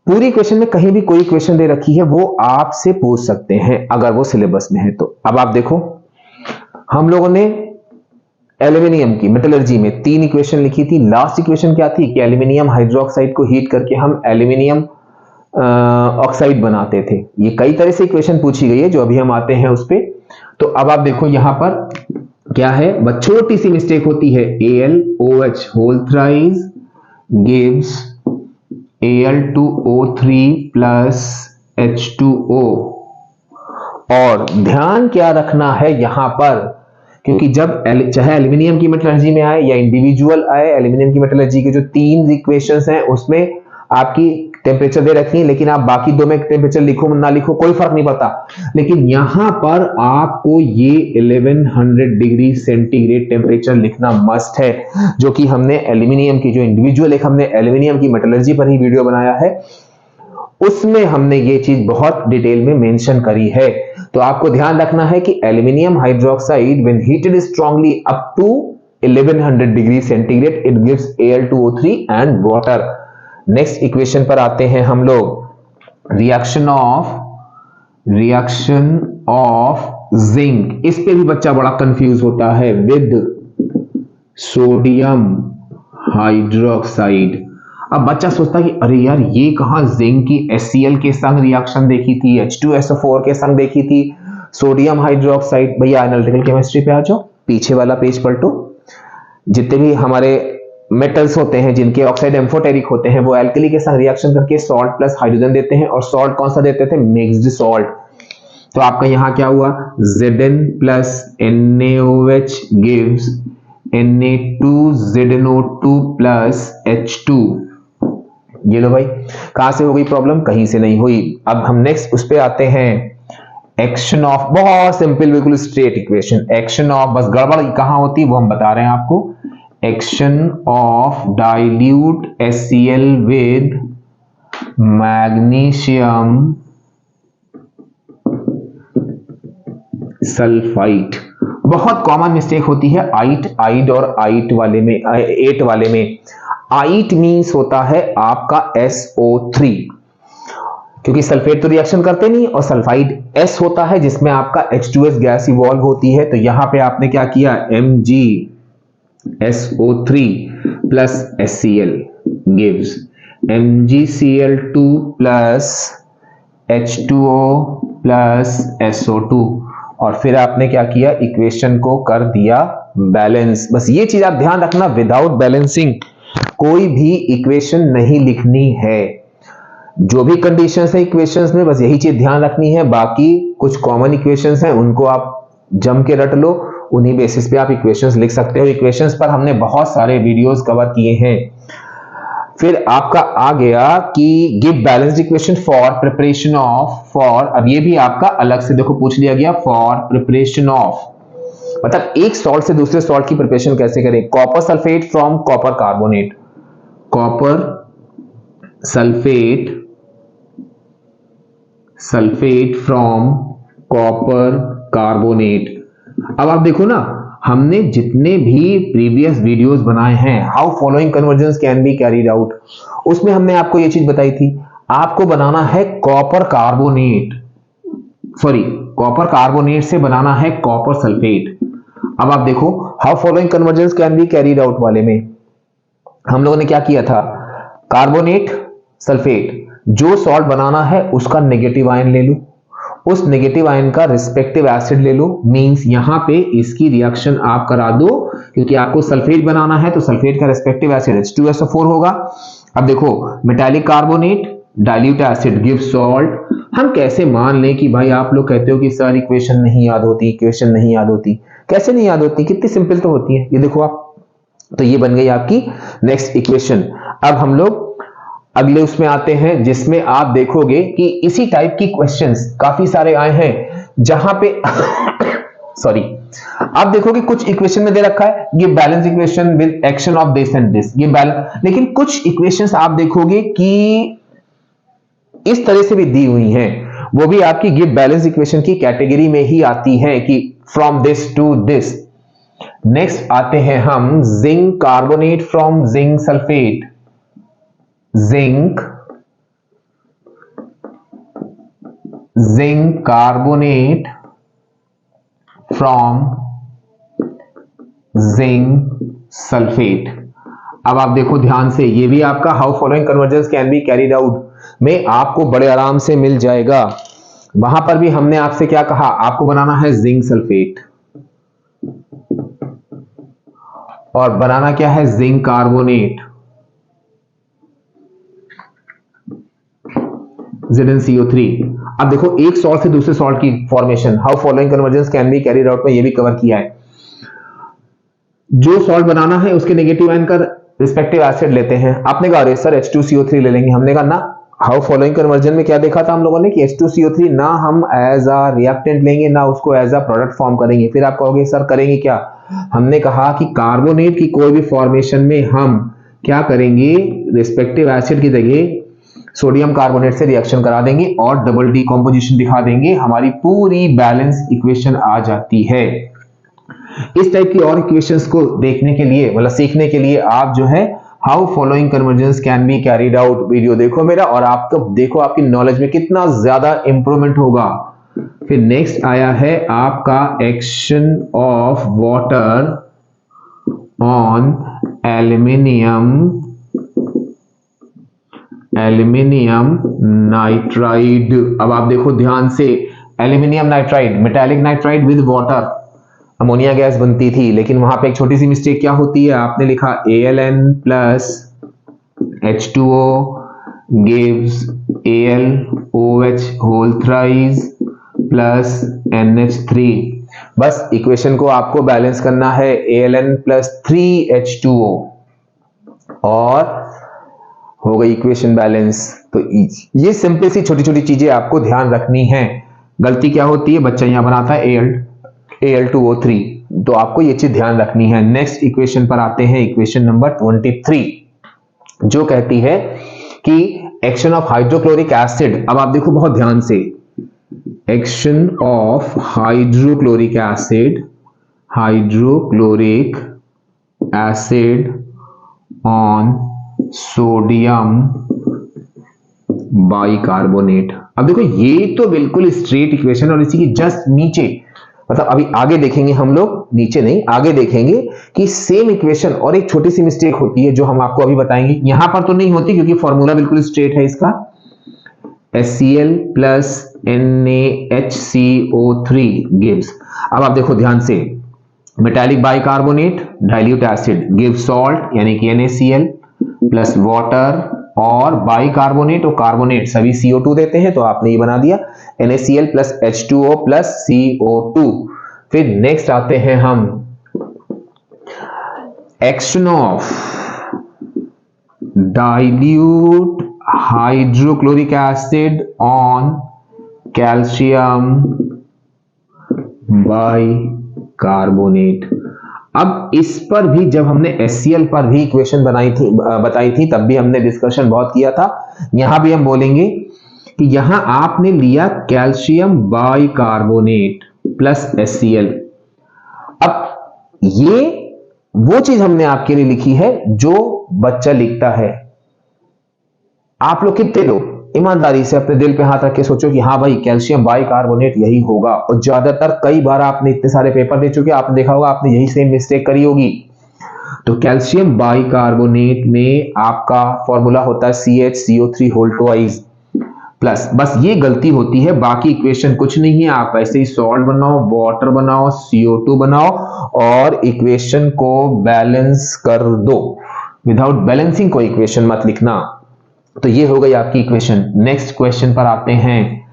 पूरी इक्वेशन में कहीं भी कोई इक्वेशन दे रखी है वो आपसे पूछ सकते हैं अगर वो सिलेबस में है तो। अब आप देखो हम लोगों ने एल्यूमिनियम की मेटलर्जी में 3 इक्वेशन लिखी थी। लास्ट इक्वेशन क्या थी कि एल्यूमिनियम हाइड्रोक्साइड को हीट करके हम एल्यूमिनियम ऑक्साइड बनाते थे। ये कई तरह से इक्वेशन पूछी गई है जो अभी हम आते हैं उस पे। तो अब आप देखो यहां पर क्या है, बस छोटी सी मिस्टेक होती है, AlOH whole thrice gives Al2O3 plus H2O। और ध्यान क्या रखना है यहां पर, क्योंकि जब चाहे एल्यूमिनियम की मेटलर्जी में आए या इंडिविजुअल आए, एल्यूमिनियम की मेटलर्जी के जो 3 इक्वेशंस हैं उसमें आपकी टेम्परेचर दे रखी है, लेकिन आप बाकी दो में टेम्परेचर लिखो ना लिखो कोई फर्क नहीं पड़ता, लेकिन यहां पर आपको ये 1100 डिग्री सेंटीग्रेड टेम्परेचर लिखना मस्ट है, जो कि हमने एल्यूमिनियम की जो इंडिविजुअल एक हमने एल्यूमिनियम की मेटलर्जी पर ही वीडियो बनाया है, उसमें हमने ये चीज बहुत डिटेल में मेंशन करी है। तो आपको ध्यान रखना है कि aluminium hydroxide when heated strongly up to 1100 degree centigrade it gives Al2O3 and water. Next equation पर आते हैं हम लोग, रिएक्शन ऑफ जिंक। इस पे भी बच्चा बड़ा कंफ्यूज होता है, विद सोडियम हाइड्रोक्साइड। अब बच्चा सोचता है कि अरे यार ये कहां जिंक की HCl के संग रिएक्शन देखी थी, H2SO4 के संग देखी थी, सोडियम हाइड्रोक्साइड। भैया एनालिटिकल केमिस्ट्री पे आ जाओ, पीछे वाला पेज पलटो। जितने भी हमारे मेटल्स होते हैं जिनके ऑक्साइड एम्फोटेरिक होते हैं, वो एल्कली के संग रिएक्शन करके सॉल्ट प्लस हाइड्रोजन देते हैं, और सॉल्ट कौन सा देते थे, मिक्स्ड सॉल्ट। तो आपका यहां क्या हुआ, Zn plus NaOH gives Na2ZNO2 plus H2। ये लो भाई, कहां से हो गई प्रॉब्लम, कहीं से नहीं हुई। अब हम नेक्स्ट उस पे आते हैं, एक्शन ऑफ, बहुत सिंपल बिल्कुल स्ट्रेट इक्वेशन, एक्शन ऑफ, बस गड़बड़ कहां होती है वो हम बता रहे हैं आपको। Action of dilute HCl with magnesium sulphide. बहुत कॉमन मिस्टेक होती है आइट और आइट वाले में, एट वाले में। आइट मींस होता है आपका SO3, क्योंकि सल्फेट तो रिएक्शन करते नहीं, और सल्फाइड S होता है जिसमें आपका H2S गैस इवॉल्व होती है। तो यहां पे आपने क्या किया, MgSO3 plus HCl gives MgCl2 plus H2O plus SO2, और फिर आपने क्या किया, इक्वेशन को कर दिया बैलेंस। बस ये चीज आप ध्यान रखना, विदाउट बैलेंसिंग कोई भी इक्वेशन नहीं लिखनी है। जो भी कंडीशंस है इक्वेशंस में, बस यही चीज ध्यान रखनी है। बाकी कुछ कॉमन इक्वेशंस हैं, उनको आप जम के रट लो, उन्हीं बेसिस पे आप इक्वेशंस लिख सकते हो। इक्वेशंस पर हमने बहुत सारे वीडियोस कवर किए हैं। फिर आपका आ गया कि give balanced equation for preparation of, for, अब ये भी आपका अलग से देखो पूछ लिया गया, फॉर प्रिपरेशन ऑफ, मतलब एक सॉल्ट से दूसरे सॉल्ट की प्रिपरेशन कैसे करें। Copper sulphate from copper carbonate, copper sulphate from copper carbonate. अब आप देखो ना, हमने जितने भी प्रीवियस वीडियोस बनाए हैं, how following conversions can be carried out, उसमें हमने आपको ये चीज बताई थी, आपको बनाना है copper carbonate, sorry copper carbonate से बनाना है कॉपर सल्फेट। अब आप देखो how following conversions can be carried out वाले में हम लोगों ने क्या किया था, कार्बोनेट सल्फेट, जो सॉल्ट बनाना है उसका नेगेटिव आयन ले लो, उस नेगेटिव आयन का रिस्पेक्टिव एसिड ले लो, मींस यहां पे इसकी रिएक्शन आप करा दो, क्योंकि आपको सल्फेट बनाना है तो सल्फेट का रिस्पेक्टिव एसिड H2SO4 होगा। अब देखो metallic carbonate dilute acid give salt. हम कैसे मान लें कि भाई आप लोग कहते हो कि सर इक्वेशन नहीं याद होती, इक्वेशन नहीं याद होती, कैसे नहीं याद होती, कितनी सिंपल तो होती है, ये देखो आप। तो ये बन गई आपकी नेक्स्ट इक्वेशन। अब हम लोग अगले उसमें आते हैं, जिसमें आप देखोगे कि इसी टाइप की क्वेश्चंस काफी सारे आए हैं, जहां पे सॉरी आप देखोगे कुछ इक्वेशन में दे रखा है ये balance equation with action of this and this, ये बैलेंस, लेकिन कुछ इक्वेशंस आप देखोगे कि इस तरह से भी दी हुई हैं, वो भी आपकी गिव बैलेंस इक्वेशन की कैटेगरी में ही आती है कि from this to this. Next आते हैं हम zinc carbonate from zinc sulphate, zinc carbonate from zinc sulphate. अब आप देखो ध्यान से, ये भी आपका how following conversions can be carried out में आपको बड़े आराम से मिल जाएगा। वहां पर भी हमने आपसे क्या कहा, आपको बनाना है जिंक सल्फेट और बनाना क्या है, जिंक कार्बोनेट, ZnCO3। अब देखो एक सॉल्ट से दूसरे सॉल्ट की formation, how following conversions can be carried out में ये भी कवर किया है। जो सॉल्ट बनाना है उसके नेगेटिव आयन का रिस्पेक्टिव एसिड लेते हैं। आपने कहा अरे सर H2CO3 ले लेंगे, हमने कहा ना, हाउ फॉलोइंग कन्वर्जन में क्या देखा था हम लोगों ने कि H2CO3 ना हम एज अ रिएक्टेंट लेंगे ना उसको एज अ प्रोडक्ट फॉर्म करेंगे। फिर आप कहोगे सर करेंगे क्या? हमने कहा कि कार्बोनेट की कोई भी फॉर्मेशन में हम क्या करेंगे, रिस्पेक्टिव एसिड की जगह सोडियम कार्बोनेट से रिएक्शन करा देंगे और डबल डीकंपोजिशन दिखा देंगे, हमारी पूरी बैलेंस इक्वेशन आ जाती है। इस टाइप की और इक्वेशंस को देखने के लिए मतलब सीखने के लिए आप जो है how following convergence can be carried out video देखो मेरा, और आपको देखो आपकी नॉलेज में कितना ज्यादा इंप्रूवमेंट होगा। फिर नेक्स्ट आया है आपका action of water on aluminium nitride. अब आप देखो ध्यान से, aluminium nitride, metallic nitride with water ammonia gas बनती थी, लेकिन वहां पे एक छोटी सी मिस्टेक क्या होती है, आपने लिखा ALN plus H2O gives AlOH whole thrice plus NH3। बस इक्वेशन को आपको बैलेंस करना है, ALN प्लस 3H2O और हो गई इक्वेशन बैलेंस। तो ये सिंपल सी छोटी छोटी चीजें आपको ध्यान रखनी है। गलती क्या होती है, बच्चा यहां बनाता है Al2O3, तो आपको ये चीज ध्यान रखनी है। नेक्स्ट इक्वेशन पर आते हैं, इक्वेशन नंबर 23 जो कहती है कि एक्शन ऑफ हाइड्रोक्लोरिक एसिड। अब आप देखो बहुत ध्यान से, action of hydrochloric acid on sodium bicarbonate. अब देखो ये तो बिल्कुल स्ट्रेट इक्वेशन, और इसी की जस्ट नीचे, मतलब अभी आगे देखेंगे हम लोग, नीचे नहीं आगे देखेंगे कि सेम इक्वेशन और एक छोटी सी मिस्टेक होती है जो हम आपको अभी बताएंगे। यहां पर तो नहीं होती क्योंकि फॉर्मूला बिल्कुल स्ट्रेट है इसका, HCl प्लस NaHCO3 गिव्स। अब आप देखो ध्यान से, metallic bicarbonate dilute acid give salt यानी कि NaCl प्लस वाटर, और बाइकार्बोनेट और कार्बोनेट सभी CO2 देते हैं, तो आपने ये बना दिया NaCl plus H2O plus CO2। फिर नेक्स्ट आते हैं हम, action of dilute hydrochloric acid on calcium bicarbonate. अब इस पर भी जब हमने HCl पर भी इक्वेशन बताई थी तब भी हमने डिस्कशन बहुत किया था। यहां भी हम बोलेंगे कि यहां आपने लिया कैल्शियम बाइकार्बोनेट प्लस HCl। अब ये वो चीज हमने आपके लिए लिखी है जो बच्चा लिखता है। आप लोग कितने लोग ईमानदारी से अपने दिल पे हाथ रख के सोचो कि हाँ भाई कैल्शियम बाइकार्बोनेट यही होगा, और ज्यादातर कई बार आपने इतने सारे पेपर दे चुके, आपने देखा होगा आपने यही सेम मिस्टेक करी होगी। तो कैल्शियम बाइकार्बोनेट में आपका फॉर्मूला होता है CHCO3 होल ट्वाइस प्लस, बस ये गलती होती है, बाकी इक्वेशन कुछ नहीं है। आप ऐसे ही सॉल्ट बनाओ, वाटर बनाओ, CO2 बनाओ और इक्वेशन को बैलेंस कर दो। विदाउट बैलेंसिंग कोई इक्वेशन मत लिखना। तो ये हो गई आपकी इक्वेशन। नेक्स्ट क्वेश्चन पर आते हैं,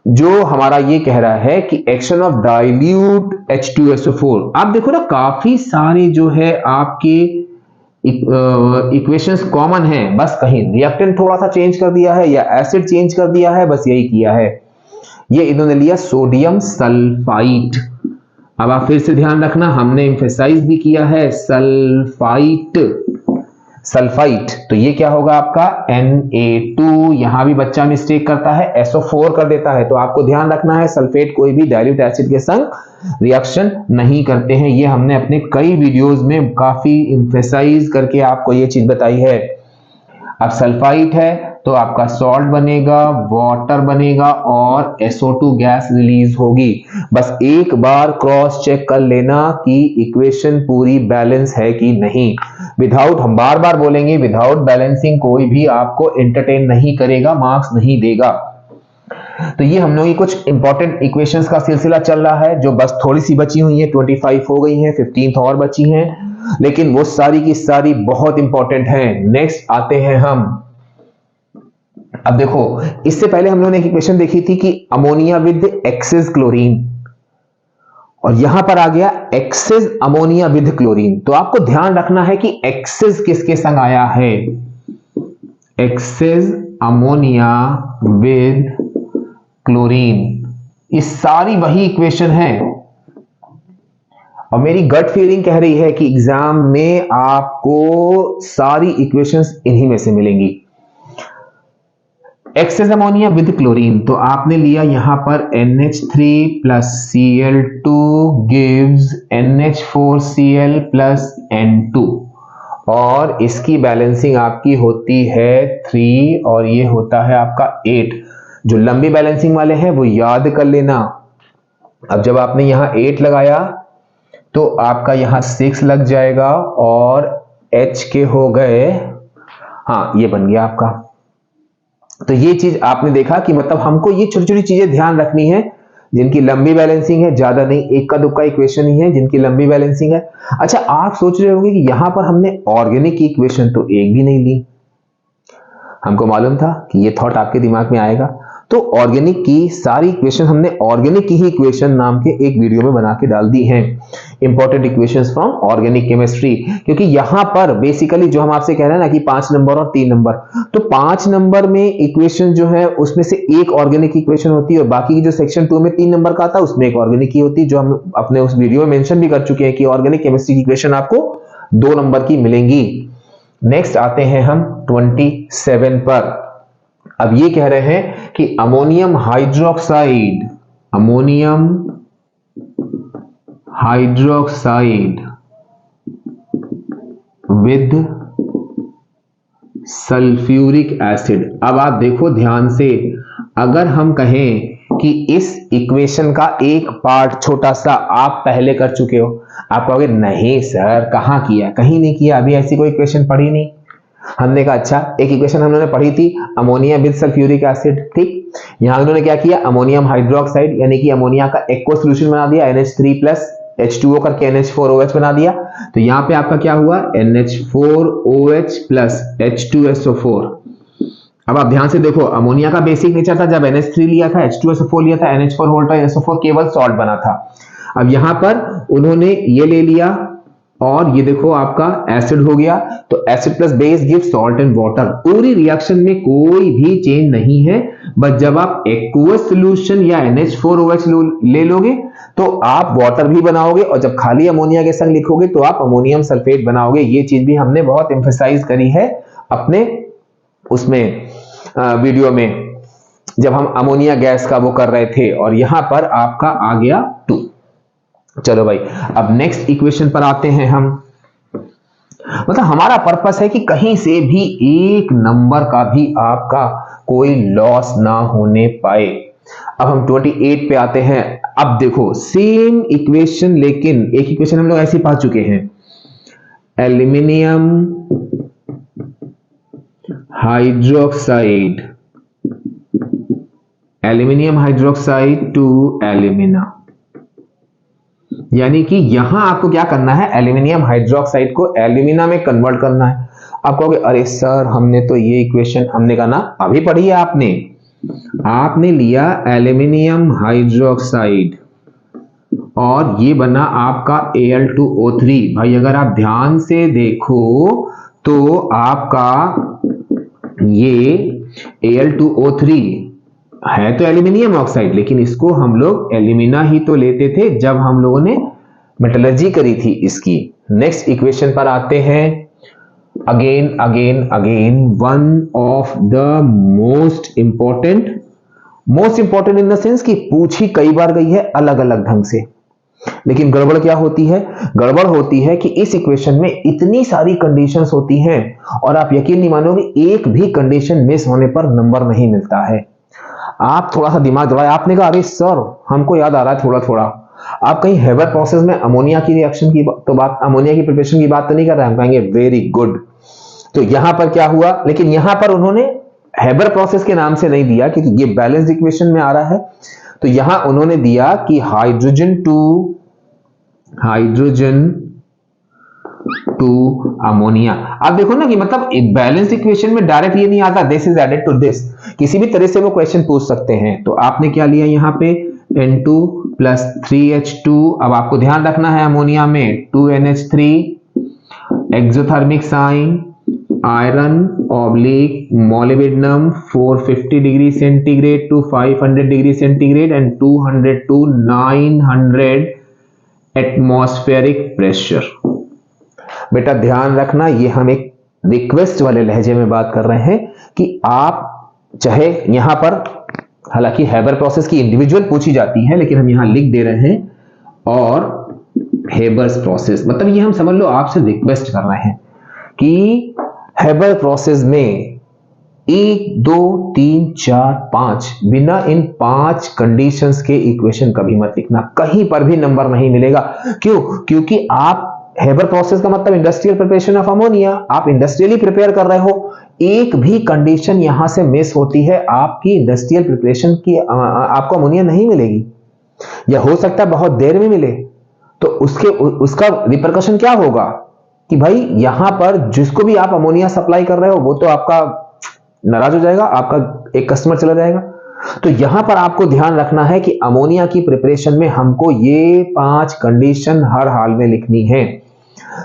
जो हमारा ये कह रहा है कि एक्शन ऑफ डाइल्यूट H2SO4। आप देखो ना काफी सारे जो है आपके इक्वेशंस कॉमन हैं, बस कहीं रिएक्टेंट थोड़ा सा चेंज कर दिया है या एसिड चेंज कर दिया है, बस यही किया है। ये इन्होंने लिया सोडियम सल्फाइड। अब आप फिर से ध्यान रखना, हमने एम्फेसाइज भी किया है सल्फाइट, तो ये क्या होगा आपका Na2। यहां भी बच्चा मिस्टेक करता है, SO4 कर देता है, तो आपको ध्यान रखना है सल्फेट कोई भी डाइल्यूट एसिड के संग रिएक्शन नहीं करते हैं। ये हमने अपने कई वीडियोस में काफी एम्फेसाइज करके आपको ये चीज बताई है। अब सल्फाइट है तो आपका सॉल्ट बनेगा, वाटर बनेगा और SO2 गैस रिलीज होगी। बस एक बार क्रॉस चेक कर लेना कि इक्वेशन पूरी बैलेंस है कि नहीं। विदाउट, हम बार बार बोलेंगे, विदाउट बैलेंसिंग कोई भी आपको एंटरटेन नहीं करेगा, मार्क्स नहीं देगा। तो ये हम लोग की कुछ इंपॉर्टेंट इक्वेशंस का सिलसिला चल रहा है, जो बस थोड़ी सी बची हुई है, 25 हो गई हैं, 15 और बची हैं, लेकिन वो सारी की सारी बहुत इंपॉर्टेंट हैं। नेक्स्ट आते हैं हम, अब देखो इससे पहले हम लोगों ने एक इक्वेशन देखी थी कि अमोनिया विद एक्सेस क्लोरीन, और यहां पर आ गया एक्सेस अमोनिया विद क्लोरीन। तो आपको ध्यान रखना है कि एक्सेस किसके संग आया है, एक्सेस अमोनिया विद क्लोरीन, ये सारी वही इक्वेशन है। और मेरी गट फीलिंग कह रही है कि एग्जाम में आपको सारी इक्वेशंस इन्हीं में से मिलेंगी। एक्सेस अमोनिया विद क्लोरीन, तो आपने लिया यहां पर NH3 plus Cl2 gives NH4Cl plus N2, और इसकी बैलेंसिंग आपकी होती है 3 और ये होता है आपका 8। जो लंबी बैलेंसिंग वाले हैं वो याद कर लेना। अब जब आपने यहां 8 लगाया तो आपका यहां 6 लग जाएगा और H के हो गए, हाँ ये बन गया आपका। तो ये चीज आपने देखा कि मतलब हमको ये छोटी छोटी चीजें ध्यान रखनी है जिनकी लंबी बैलेंसिंग है, ज्यादा नहीं, एक का दुक्का इक्वेशन ही है जिनकी लंबी बैलेंसिंग है। अच्छा, आप सोच रहे होंगे कि यहां पर हमने ऑर्गेनिक की इक्वेशन तो एक भी नहीं ली। हमको मालूम था कि ये थॉट आपके दिमाग में आएगा, तो ऑर्गेनिक की सारी इक्वेशन हमने ऑर्गेनिक की ही इक्वेशन नाम के एक वीडियो में बना के डाल दी हैं, important equations from organic chemistry. क्योंकि यहां पर बेसिकली जो हम आपसे कह रहे हैं ना कि 5 नंबर और 3 नंबर, तो 5 नंबर में इक्वेशन जो है उसमें से एक ऑर्गेनिक इक्वेशन होती है और बाकी की जो सेक्शन 2 में 3 नंबर का आता है उसमें एक ऑर्गेनिक की होती है, जो हम अपने उस वीडियो में मेंशन भी कर चुके हैं कि ऑर्गेनिक केमिस्ट्री की इक्वेशन आपको 2 नंबर की मिलेंगी। नेक्स्ट आते हैं हम 27 पर। अब ये कह रहे हैं कि ammonium hydroxide with sulphuric acid. अब आप देखो ध्यान से, अगर हम कहें कि इस इक्वेशन का एक पार्ट छोटा सा आप पहले कर चुके हो, आप कहोगे नहीं सर कहां किया, कहीं नहीं किया, अभी ऐसी कोई इक्वेशन पढ़ी नहीं। हमने कहा अच्छा, एक इक्वेशन हमने पढ़ी थी अमोनिया विद सल्फ्यूरिक एसिड, ठीक। यहां उन्होंने क्या किया, अमोनियम हाइड्रोक्साइड यानी कि अमोनिया का एक्वा सॉल्यूशन बना दिया, NH3 प्लस H2O करके NH4OH बना दिया। तो यहां पे आपका क्या हुआ, NH4OH प्लस H2SO4। अब आप ध्यान से देखो, अमोनिया का बेसिक नेचर था, जब NH3 लिया था, H2SO4 लिया था, NH4SO4 केवल सॉल्ट बना था। अब यहां पर उन्होंने ये ले लिया और ये देखो आपका एसिड हो गया, तो acid plus base give salt and water. पूरी रिएक्शन में कोई भी चेंज नहीं है, बट जब आप एक्वस सॉल्यूशन या NH4OH ले लोगे तो आप वाटर भी बनाओगे, और जब खाली अमोनिया के संग लिखोगे तो आप अमोनियम सल्फेट बनाओगे। ये चीज भी हमने बहुत एम्फसाइज करी है अपने उसमें वीडियो में, जब हम अमोनिया गैस का वो कर रहे थे। और यहां पर आपका आ गया 2। चलो भाई, अब नेक्स्ट इक्वेशन पर आते हैं हम। मतलब हमारा पर्पस है कि कहीं से भी एक नंबर का भी आपका कोई लॉस ना होने पाए। अब हम 28 पे आते हैं। अब देखो सेम इक्वेशन, लेकिन एक इक्वेशन हम लोग ऐसे पा चुके हैं, एल्यूमिनियम हाइड्रोक्साइड टू एल्यूमिना, यानी कि यहां आपको क्या करना है, एल्यूमिनियम हाइड्रोक्साइड को एल्यूमिना में कन्वर्ट करना है। आप कहोगे अरे सर हमने तो ये इक्वेशन, हमने कहा ना अभी पढ़ी है आपने लिया एल्यूमिनियम हाइड्रोक्साइड और ये बना आपका Al2O3। भाई अगर आप ध्यान से देखो तो आपका ये Al2O3 है तो एल्यूमिनियम ऑक्साइड, लेकिन इसको हम लोग एल्यूमिना ही तो लेते थे जब हम लोगों ने मेटलर्जी करी थी इसकी। नेक्स्ट इक्वेशन पर आते हैं। Again one of the most important in the sense कि पूछी कई बार गई है अलग अलग ढंग से, लेकिन गड़बड़ क्या होती है, गड़बड़ होती है कि इस इक्वेशन में इतनी सारी कंडीशंस होती हैं और आप यकीन नहीं मानोगे एक भी कंडीशन मिस होने पर नंबर नहीं मिलता है। आप थोड़ा सा दिमाग दौड़ाए, आपने कहा अरे सर हमको याद आ रहा है थोड़ा थोड़ा, आप कहीं हेबर प्रोसेस में अमोनिया की रिएक्शन की तो बात, अमोनिया की प्रिपरेशन की बात तो नहीं कर रहे हैं। हम कहेंगे वेरी गुड। तो यहां पर क्या हुआ, लेकिन यहां पर उन्होंने हेबर प्रोसेस के नाम से नहीं दिया क्योंकि ये बैलेंस्ड इक्वेशन में आ रहा है। तो यहां उन्होंने दिया कि हाइड्रोजन टू अमोनिया। आप देखो ना कि मतलब एक बैलेंस इक्वेशन में डायरेक्ट ये नहीं आता this is added to this, किसी भी तरह से वो क्वेश्चन पूछ सकते हैं। तो आपने क्या लिया यहां पे N2 प्लस 3H2। अब आपको ध्यान रखना है अमोनिया में 2NH3 exothermic sign iron oblique molybdenum 450 degree centigrade to 500 degree centigrade and 200 to 900 atmospheric pressure. बेटा ध्यान रखना, ये हम एक रिक्वेस्ट वाले लहजे में बात कर रहे हैं कि आप चाहे यहां पर, हालांकि हेबर प्रोसेस की इंडिविजुअल पूछी जाती है लेकिन हम यहां लिख दे रहे हैं, और हेबर्स प्रोसेस मतलब ये हम समझ लो आपसे रिक्वेस्ट कर रहे हैं कि हेबर प्रोसेस में 1 2 3 4 5 बिना इन 5 कंडीशंस के इक्वेशन कभी मत लिखना, कहीं पर भी नंबर नहीं मिलेगा। क्यों? क्योंकि आप हेबर प्रोसेस का मतलब इंडस्ट्रियल प्रिपरेशन ऑफ अमोनिया, आप इंडस्ट्रियली प्रिपेयर कर रहे हो, एक भी कंडीशन यहां से मिस होती है आपकी इंडस्ट्रियल प्रिपरेशन की, आपको अमोनिया नहीं मिलेगी, या हो सकता है बहुत देर में मिले। तो उसका रिपरकशन क्या होगा कि भाई यहां पर जिसको भी आप अमोनिया सप्लाई कर रहे हो वो तो आपका नाराज हो जाएगा, आपका एक कस्टमर चला जाएगा। तो यहां पर आपको ध्यान रखना है कि अमोनिया की प्रिपरेशन में हमको ये 5 कंडीशन हर हाल में लिखनी है,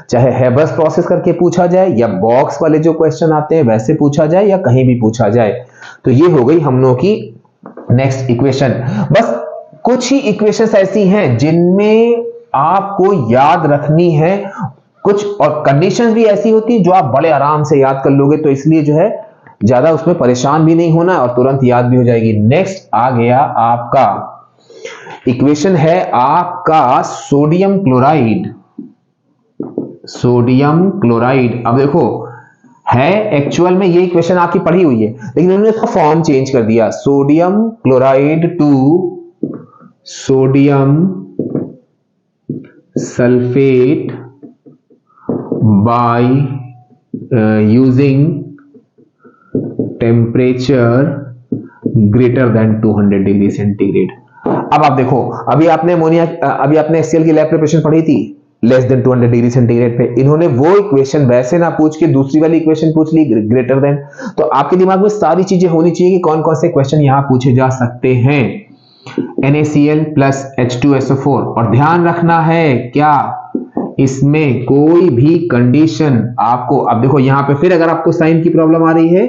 चाहे हेबर्स प्रोसेस करके पूछा जाए या बॉक्स वाले जो क्वेश्चन आते हैं वैसे पूछा जाए या कहीं भी पूछा जाए। तो ये हो गई हम लोगों की नेक्स्ट इक्वेशन। बस कुछ ही इक्वेशंस ऐसी हैं जिनमें आपको याद रखनी है कुछ, और कंडीशंस भी ऐसी होती है जो आप बड़े आराम से याद कर लोगे, तो इसलिए जो है ज्यादा उसमें परेशान भी नहीं होना और तुरंत याद भी हो जाएगी। नेक्स्ट आ गया आपका इक्वेशन है आपका सोडियम क्लोराइड। सोडियम क्लोराइड, अब देखो है एक्चुअल में ये इक्वेशन आपकी पढ़ी हुई है लेकिन उन्होंने इसका फॉर्म चेंज कर दिया, sodium chloride to sodium sulphate by using temperature greater than 200 degree centigrade. अब आप देखो, अभी आपने HCl की लैब प्रिपरेशन पढ़ी थी लेस देन 200 डिग्री सेंटीग्रेड पे, इन्होंने वो इक्वेशन वैसे ना पूछ के दूसरी वाली इक्वेशन पूछ ली ग्रेटर देन। तो आपके दिमाग में सारी चीजें होनी चाहिए कि कौन कौन से क्वेश्चन यहां पूछे जा सकते हैं। NaCl प्लस H2SO4, और ध्यान रखना है क्या इसमें कोई भी कंडीशन आपको, अब देखो यहां पे फिर अगर आपको साइन की प्रॉब्लम आ रही है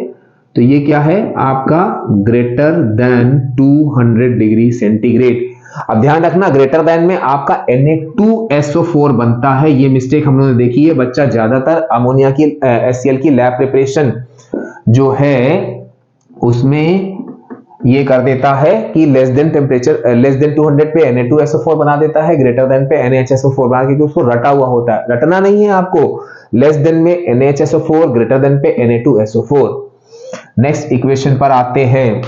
तो ये क्या है आपका ग्रेटर देन 200 डिग्री सेंटीग्रेड। अब ध्यान रखना ग्रेटर देन में आपका Na2SO4 बनता है, ये मिस्टेक हम लोगों ने देखी है। बच्चा ज्यादातर अमोनिया की HCl की लैब प्रिपरेशन जो है उसमें ये कर देता है कि लेस देन 200 पे Na2SO4 बना देता है, ग्रेटर देन पे NaHSO4 बना, क्योंकि उसको रटा हुआ होता है। रटना नहीं है आपको, लेस देन में NaHSO4, ग्रेटर देन पे Na2SO4। नेक्स्ट इक्वेशन पर आते हैं।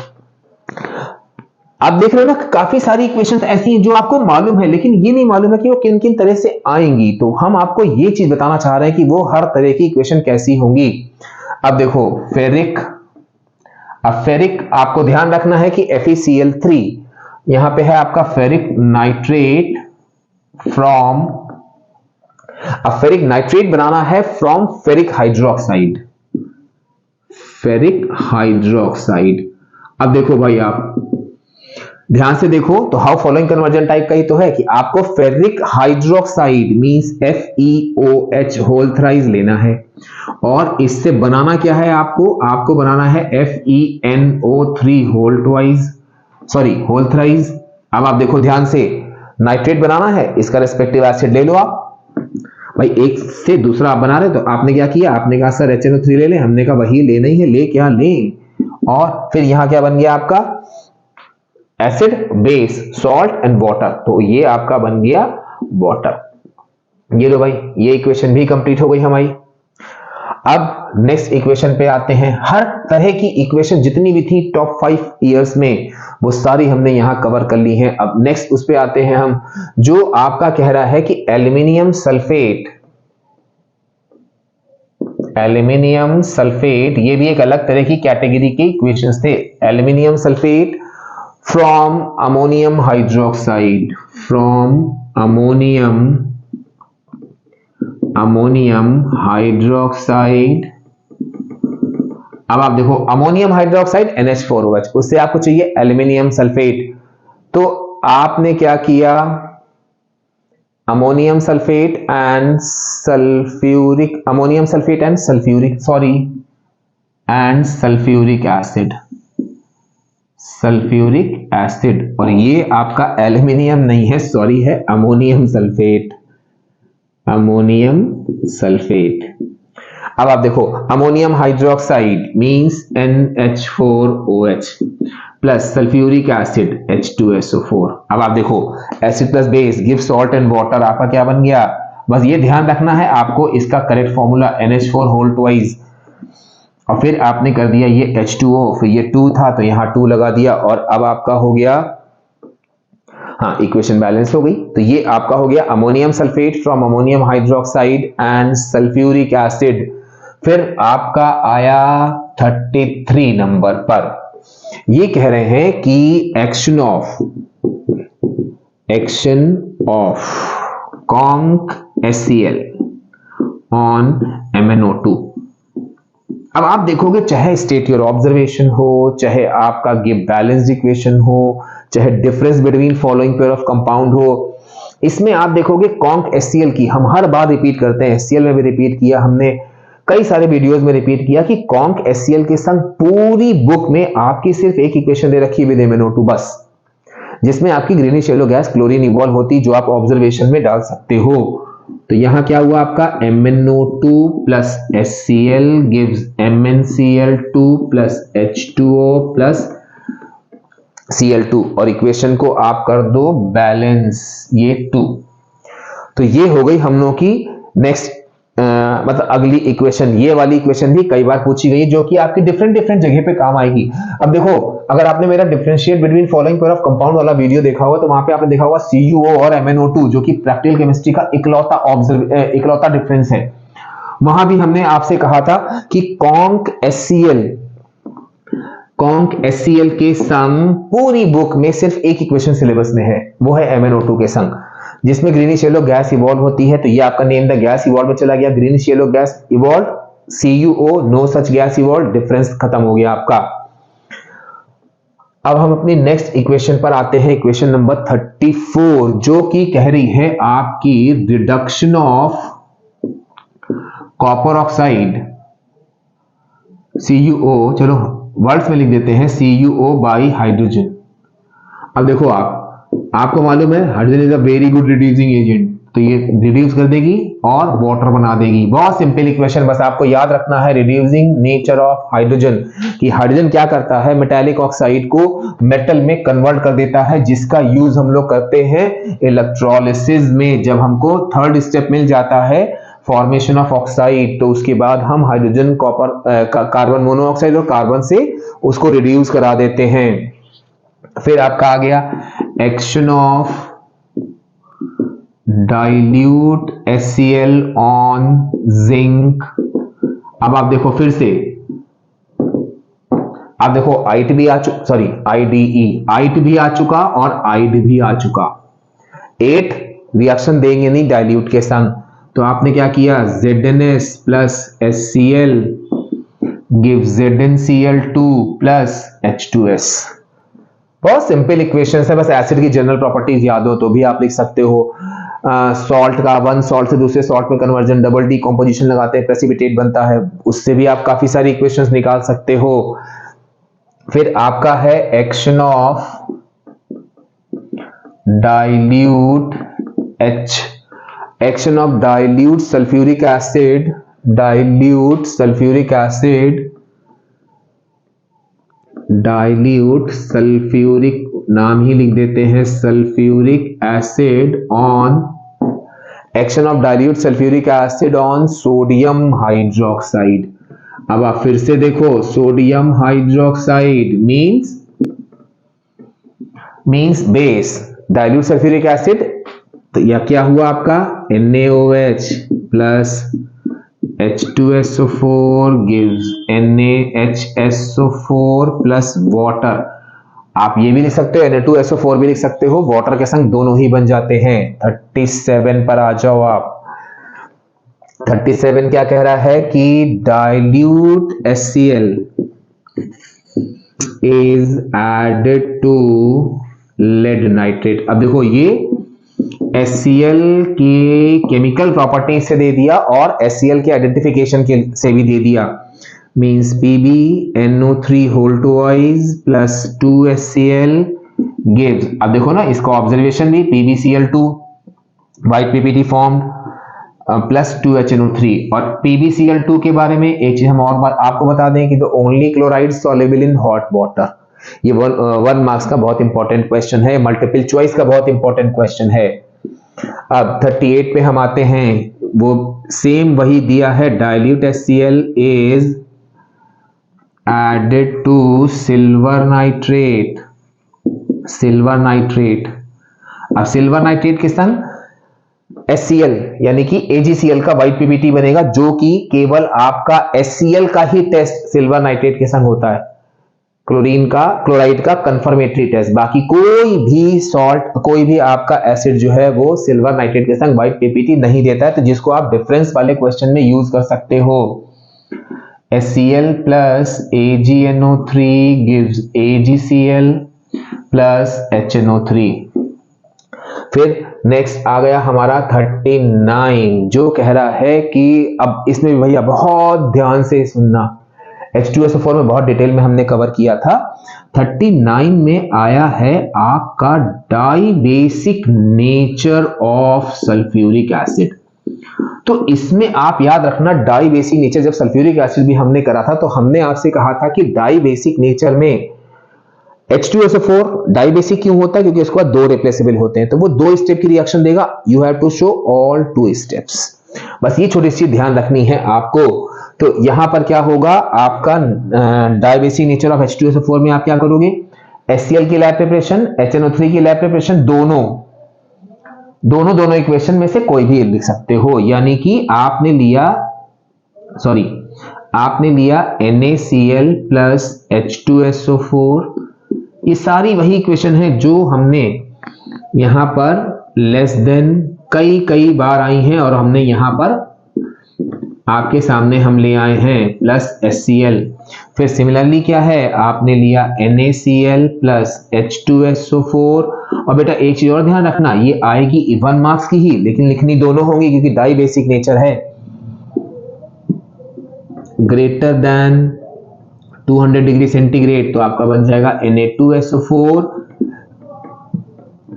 आप देख रहे हो ना काफी सारी इक्वेशंस ऐसी हैं जो आपको मालूम है लेकिन ये नहीं मालूम है कि वो किन किन तरह से आएंगी, तो हम आपको ये चीज बताना चाह रहे हैं कि वो हर तरह की इक्वेशन कैसी होंगी। अब देखो फेरिक, अब फेरिक आपको ध्यान रखना है कि FeCl3 यहां पे है आपका फेरिक नाइट्रेट फ्रॉम, अब फेरिक नाइट्रेट बनाना है from ferric hydroxide, ferric hydroxide. अब देखो भाई आप ध्यान से देखो तो हाउ फॉलोइंग कन्वर्जन टाइप का ही तो है कि आपको ferric hydroxide means FeOH whole thrice लेना है, और इससे बनाना क्या है आपको बनाना है FeNO3 होल थ्राइस। अब आप देखो ध्यान से, नाइट्रेट बनाना है, इसका रेस्पेक्टिव एसिड ले लो आप। भाई एक से दूसरा आप बना रहे तो आपने क्या किया, आपने कहा सर HNO3 ले लें, हमने कहा वही लेना ही है, ले क्या लें, और फिर यहां क्या बन गया आपका acid base salt and water, तो ये आपका बन गया वाटर। ये लो भाई, ये इक्वेशन भी कंप्लीट हो गई हमारी। अब नेक्स्ट इक्वेशन पे आते हैं। हर तरह की इक्वेशन जितनी भी थी टॉप 5 इयर्स में वो सारी हमने यहां कवर कर ली हैं। अब नेक्स्ट उस पे आते हैं हम, जो आपका कह रहा है कि एल्यूमिनियम सल्फेट, ये भी एक अलग तरह की कैटेगरी के इक्वेशंस थे। Aluminium sulphate from ammonium hydroxide, अब आप देखो अमोनियम हाइड्रोक्साइड NH4OH, उससे आपको चाहिए एल्यूमिनियम सल्फेट, तो आपने क्या किया ammonium sulphate and sulphuric, and sulphuric acid, sulphuric acid. और ये आपका एल्यूमिनियम नहीं है, सॉरी, है अमोनियम सल्फेट, अमोनियम सल्फेट। अब आप देखो, ammonium hydroxide means NH4OH plus sulphuric acid H2SO4। अब आप देखो, acid plus base give salt and water, आपका क्या बन गया? बस ये ध्यान रखना है आपको, इसका correct formula NH4 whole twice, और फिर आपने कर दिया ये H2O, फिर ये 2 था तो यहां 2 लगा दिया, और अब आपका हो गया, हाँ, इक्वेशन बैलेंस हो गई। तो ये आपका हो गया ammonium sulphate from ammonium hydroxide and sulphuric acid. फिर आपका आया 33 नंबर पर, ये कह रहे हैं कि action of conc HCl on MnO2। अब आप देखोगे, चाहे स्टेट योर ऑब्जर्वेशन हो, चाहे आपका गिव बैलेंस्ड इक्वेशन हो, चाहे difference between following pair of compound हो, इसमें आप देखोगे कॉन्क HCl की हम हर बार रिपीट करते हैं, HCl में भी रिपीट किया हमने, कई सारे वीडियोस में रिपीट किया कि कॉन्क HCl के संग पूरी बुक में आपकी सिर्फ एक इक्वेशन दे रखी है विद MnO2 बस, जिसमें आपकी greenish yellow gas chlorine evolve होती, जो आप ऑब्जर्वेशन में डाल सकते हो। तो यहां क्या हुआ आपका, MnO2 plus HCl gives MnCl2 plus H2O plus Cl2, और इक्वेशन को आप कर दो बैलेंस, ये 2। तो ये हो गई हम लोगों की नेक्स्ट मतलब अगली इक्वेशन। ये वाली इक्वेशन भी कई बार पूछी गई, जो कि आपकी डिफरेंट जगह पे काम आएगी। अब देखो, अगर आपने मेरा differentiate between following pair of compound वाला वीडियो देखा होगा, तो वहां पे आपने देखा होगा CuO और MnO2, जो कि प्रैक्टिकल केमिस्ट्री का इकलौता डिफरेंस है। वहां भी हमने आपसे कहा था कि कॉन्क HCl के संग पूरी बुक में सिर्फ एक इक्वेशन सिलेबस में है, वो है MnO2 के संग, जिसमें ग्रीनिश येलो गैस इवॉल्व होती है। तो ये आपका नेम द गैस इवॉल्व में चला गया, greenish yellow gas evolve, CuO no such gas evolve, difference खत्म हो गया आपका। अब हम अपनी नेक्स्ट इक्वेशन पर आते हैं, इक्वेशन नंबर 34, जो कि कह रही है आपकी reduction of copper oxide CuO, चलो वर्ड्स में लिख देते हैं, CuO बाई हाइड्रोजन। अब देखो, आपको मालूम है hydrogen is a very good reducing agent, तो ये रिड्यूस कर देगी और वाटर बना देगी। बहुत सिंपल इक्वेशन, बस आपको याद रखना है रिड्यूसिंग नेचर ऑफ हाइड्रोजन, कि हाइड्रोजन क्या करता है, मेटालिक ऑक्साइड को मेटल में कन्वर्ट कर देता है, जिसका यूज हम लोग करते हैं इलेक्ट्रोलिसिस में। जब हमको थर्ड स्टेप मिल जाता है फॉर्मेशन ऑफ ऑक्साइड, तो उसके बाद हम हाइड्रोजन कार्बन मोनोऑक्साइड और कार्बन से उसको रिड्यूस करा देते हैं। फिर आपका आ गया action of dilute HCl on zinc. अब आप देखो फिर से, आप देखो आइट भी आ चुका, सॉरी IDE, आइट भी आ चुका और आइड भी आ चुका। 8 रिएक्शन देंगे नहीं डाइल्यूट के संग, तो आपने क्या किया, ZnS plus HCl give ZnCl2 plus H2S। बहुत सिंपल इक्वेशन है, बस एसिड की जनरल प्रॉपर्टीज याद हो तो भी आप लिख सकते हो। सॉल्ट का वन सॉल्ट से दूसरे सॉल्ट में कन्वर्जन, डबल डिकम्पोजिशन लगाते हैं, प्रेसिपिटेट बनता है, उससे भी आप काफी सारी इक्वेशंस निकाल सकते हो। फिर आपका है action of dilute action of dilute sulphuric acid, dilute sulphuric acid, dilute sulphuric, नाम ही लिख देते हैं sulphuric acid on, action of dilute sulphuric acid on sodium hydroxide. अब आप फिर से देखो, sodium hydroxide means base, dilute sulphuric acid, तो यह क्या हुआ आपका NaOH plus H2SO4 gives NaHSO4 plus water. आप ये भी लिख सकते हो, Na2SO4 भी लिख सकते हो, वाटर के संग दोनों ही बन जाते हैं। 37 पर आ जाओ आप। 37 क्या कह रहा है कि dilute HCl is added to lead nitrate. अब देखो, ये HCl की केमिकल प्रॉपर्टी से दे दिया और HCl के आइडेंटिफिकेशन से भी दे दिया। means PbNO3 whole twice plus 2HCl gives, अब देखो ना इसका ऑब्जर्वेशन भी PbCl2 white PPT formed plus 2HNO3 और PbCl2 के बारे में एक चीज हम और बात आपको बता दें कि the only chloride soluble in hot water, ये वन मार्क्स का बहुत इंपॉर्टेंट क्वेश्चन है, मल्टीपल चॉइस का बहुत इंपॉर्टेंट क्वेश्चन है। अब 38 पे हम आते हैं, वो सेम वही दिया है, dilute HCl is added to silver nitrate, silver nitrate. अब सिल्वर नाइट्रेट के संग HCl यानी कि AgCl का व्हाइट PPT बनेगा, जो कि केवल आपका HCl का ही टेस्ट सिल्वर नाइट्रेट के संग होता है, क्लोराइड का कंफर्मेटरी टेस्ट, बाकी कोई भी सॉल्ट, कोई भी आपका एसिड जो है वो सिल्वर नाइट्रेट के संग व्हाइट PPT नहीं देता है, तो जिसको आप डिफरेंस वाले क्वेश्चन में यूज कर सकते हो। HCl plus AgNO3 gives AgCl plus HNO3। फिर नेक्स्ट आ गया हमारा 39, जो कह रहा है कि अब इसमें भैया बहुत ध्यान से सुनना, H2SO4 में बहुत डिटेल में हमने कवर किया था। 39 में आया है आपका dibasic nature of sulphuric acid. तो इसमें आप याद रखना, डाई बेसिक नेचर, जब सल्फ्यूरिक एसिड भी हमने करा था तो हमने आपसे कहा था कि डाई बेसिक नेचर में H2SO4 डाई बेसिक क्यों होता है, क्योंकि उसके बाद दो रिप्लेसेबल होते हैं, तो वो दो स्टेप की रिएक्शन देगा, you have to show all 2 steps. बस ये छोटी सी ध्यान रखनी है आपको। तो यहां पर क्या होगा, आपका dibasic nature of H2SO4 में आप क्या करोगे, HCl की लैब प्रिपरेशन, HNO3 की लैब प्रिपरेशन, दोनों इक्वेशन में से कोई भी लिख सकते हो, यानी कि आपने लिया NaCl plus H2SO4, ये सारी वही इक्वेशन है जो हमने यहां पर लेस देन कई बार आई हैं, और हमने यहां पर आपके सामने हम ले आए हैं प्लस HCl। फिर सिमिलरली क्या है, आपने लिया NaCl plus H2SO4, और बेटा एक चीज और ध्यान रखना, ये आएगी 1 मार्क्स की ही, लेकिन लिखनी दोनों होंगी क्योंकि डाई बेसिक नेचर है। ग्रेटर देन 200 डिग्री सेंटीग्रेड, तो आपका बन जाएगा Na2SO4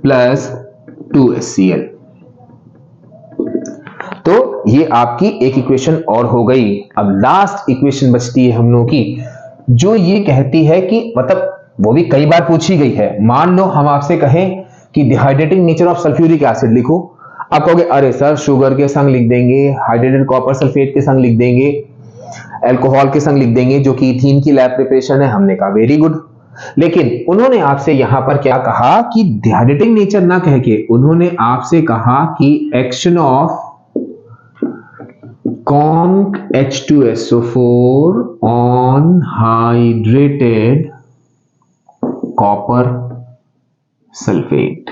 प्लस 2HCl। तो ये आपकी एक इक्वेशन और हो गई। अब लास्ट इक्वेशन बचती है हम लोगों की, जो ये कहती है कि मतलब वो भी कई बार पूछी गई है, मान लो हम आपसे कहें कि dehydrating nature of sulphuric acid लिखो, आप कहोगे अरे सर शुगर के संग लिख देंगे, हाइड्रेटेड कॉपर सल्फेट के संग लिख देंगे, अल्कोहल के संग लिख देंगे, जो कि इथीन की लैब प्रिपरेशन है। हमने कहा वेरी गुड, लेकिन उन्होंने आपसे यहां पर क्या कहा कि डिहाइड्रेटिंग नेचर ना कह के उन्होंने आपसे कहा कि action of conc H2SO4 on hydrated copper sulphate,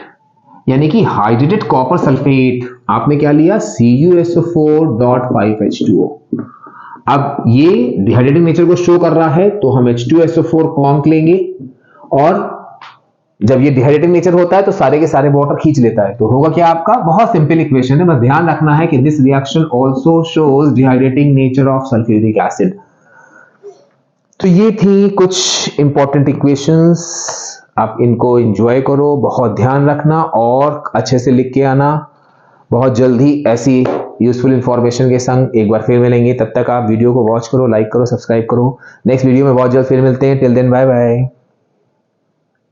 यानी कि हाइड्रेटेड कॉपर सल्फेट आपने क्या लिया, CuSO4.5H2O। अब ये डिहाइड्रेटिंग नेचर को शो कर रहा है, तो हम H2SO4 कॉन्क लेंगे, और जब ये डिहाइड्रेटिंग नेचर होता है तो सारे के सारे वाटर खींच लेता है, तो होगा क्या आपका, बहुत सिंपल इक्वेशन है, बस ध्यान रखना है कि this reaction also shows dehydrating nature of sulphuric acid. तो ये थी कुछ इंपॉर्टेंट इक्वेशंस, आप इनको एंजॉय करो, बहुत ध्यान रखना और अच्छे से लिख के आना। बहुत जल्दी ऐसी यूजफुल इंफॉर्मेशन के संग एक बार फिर मिलेंगे, तब तक आप वीडियो को वॉच करो, लाइक करो, सब्सक्राइब करो। नेक्स्ट वीडियो में बहुत जल्द फिर मिलते हैं, टिल देन बाय बाय।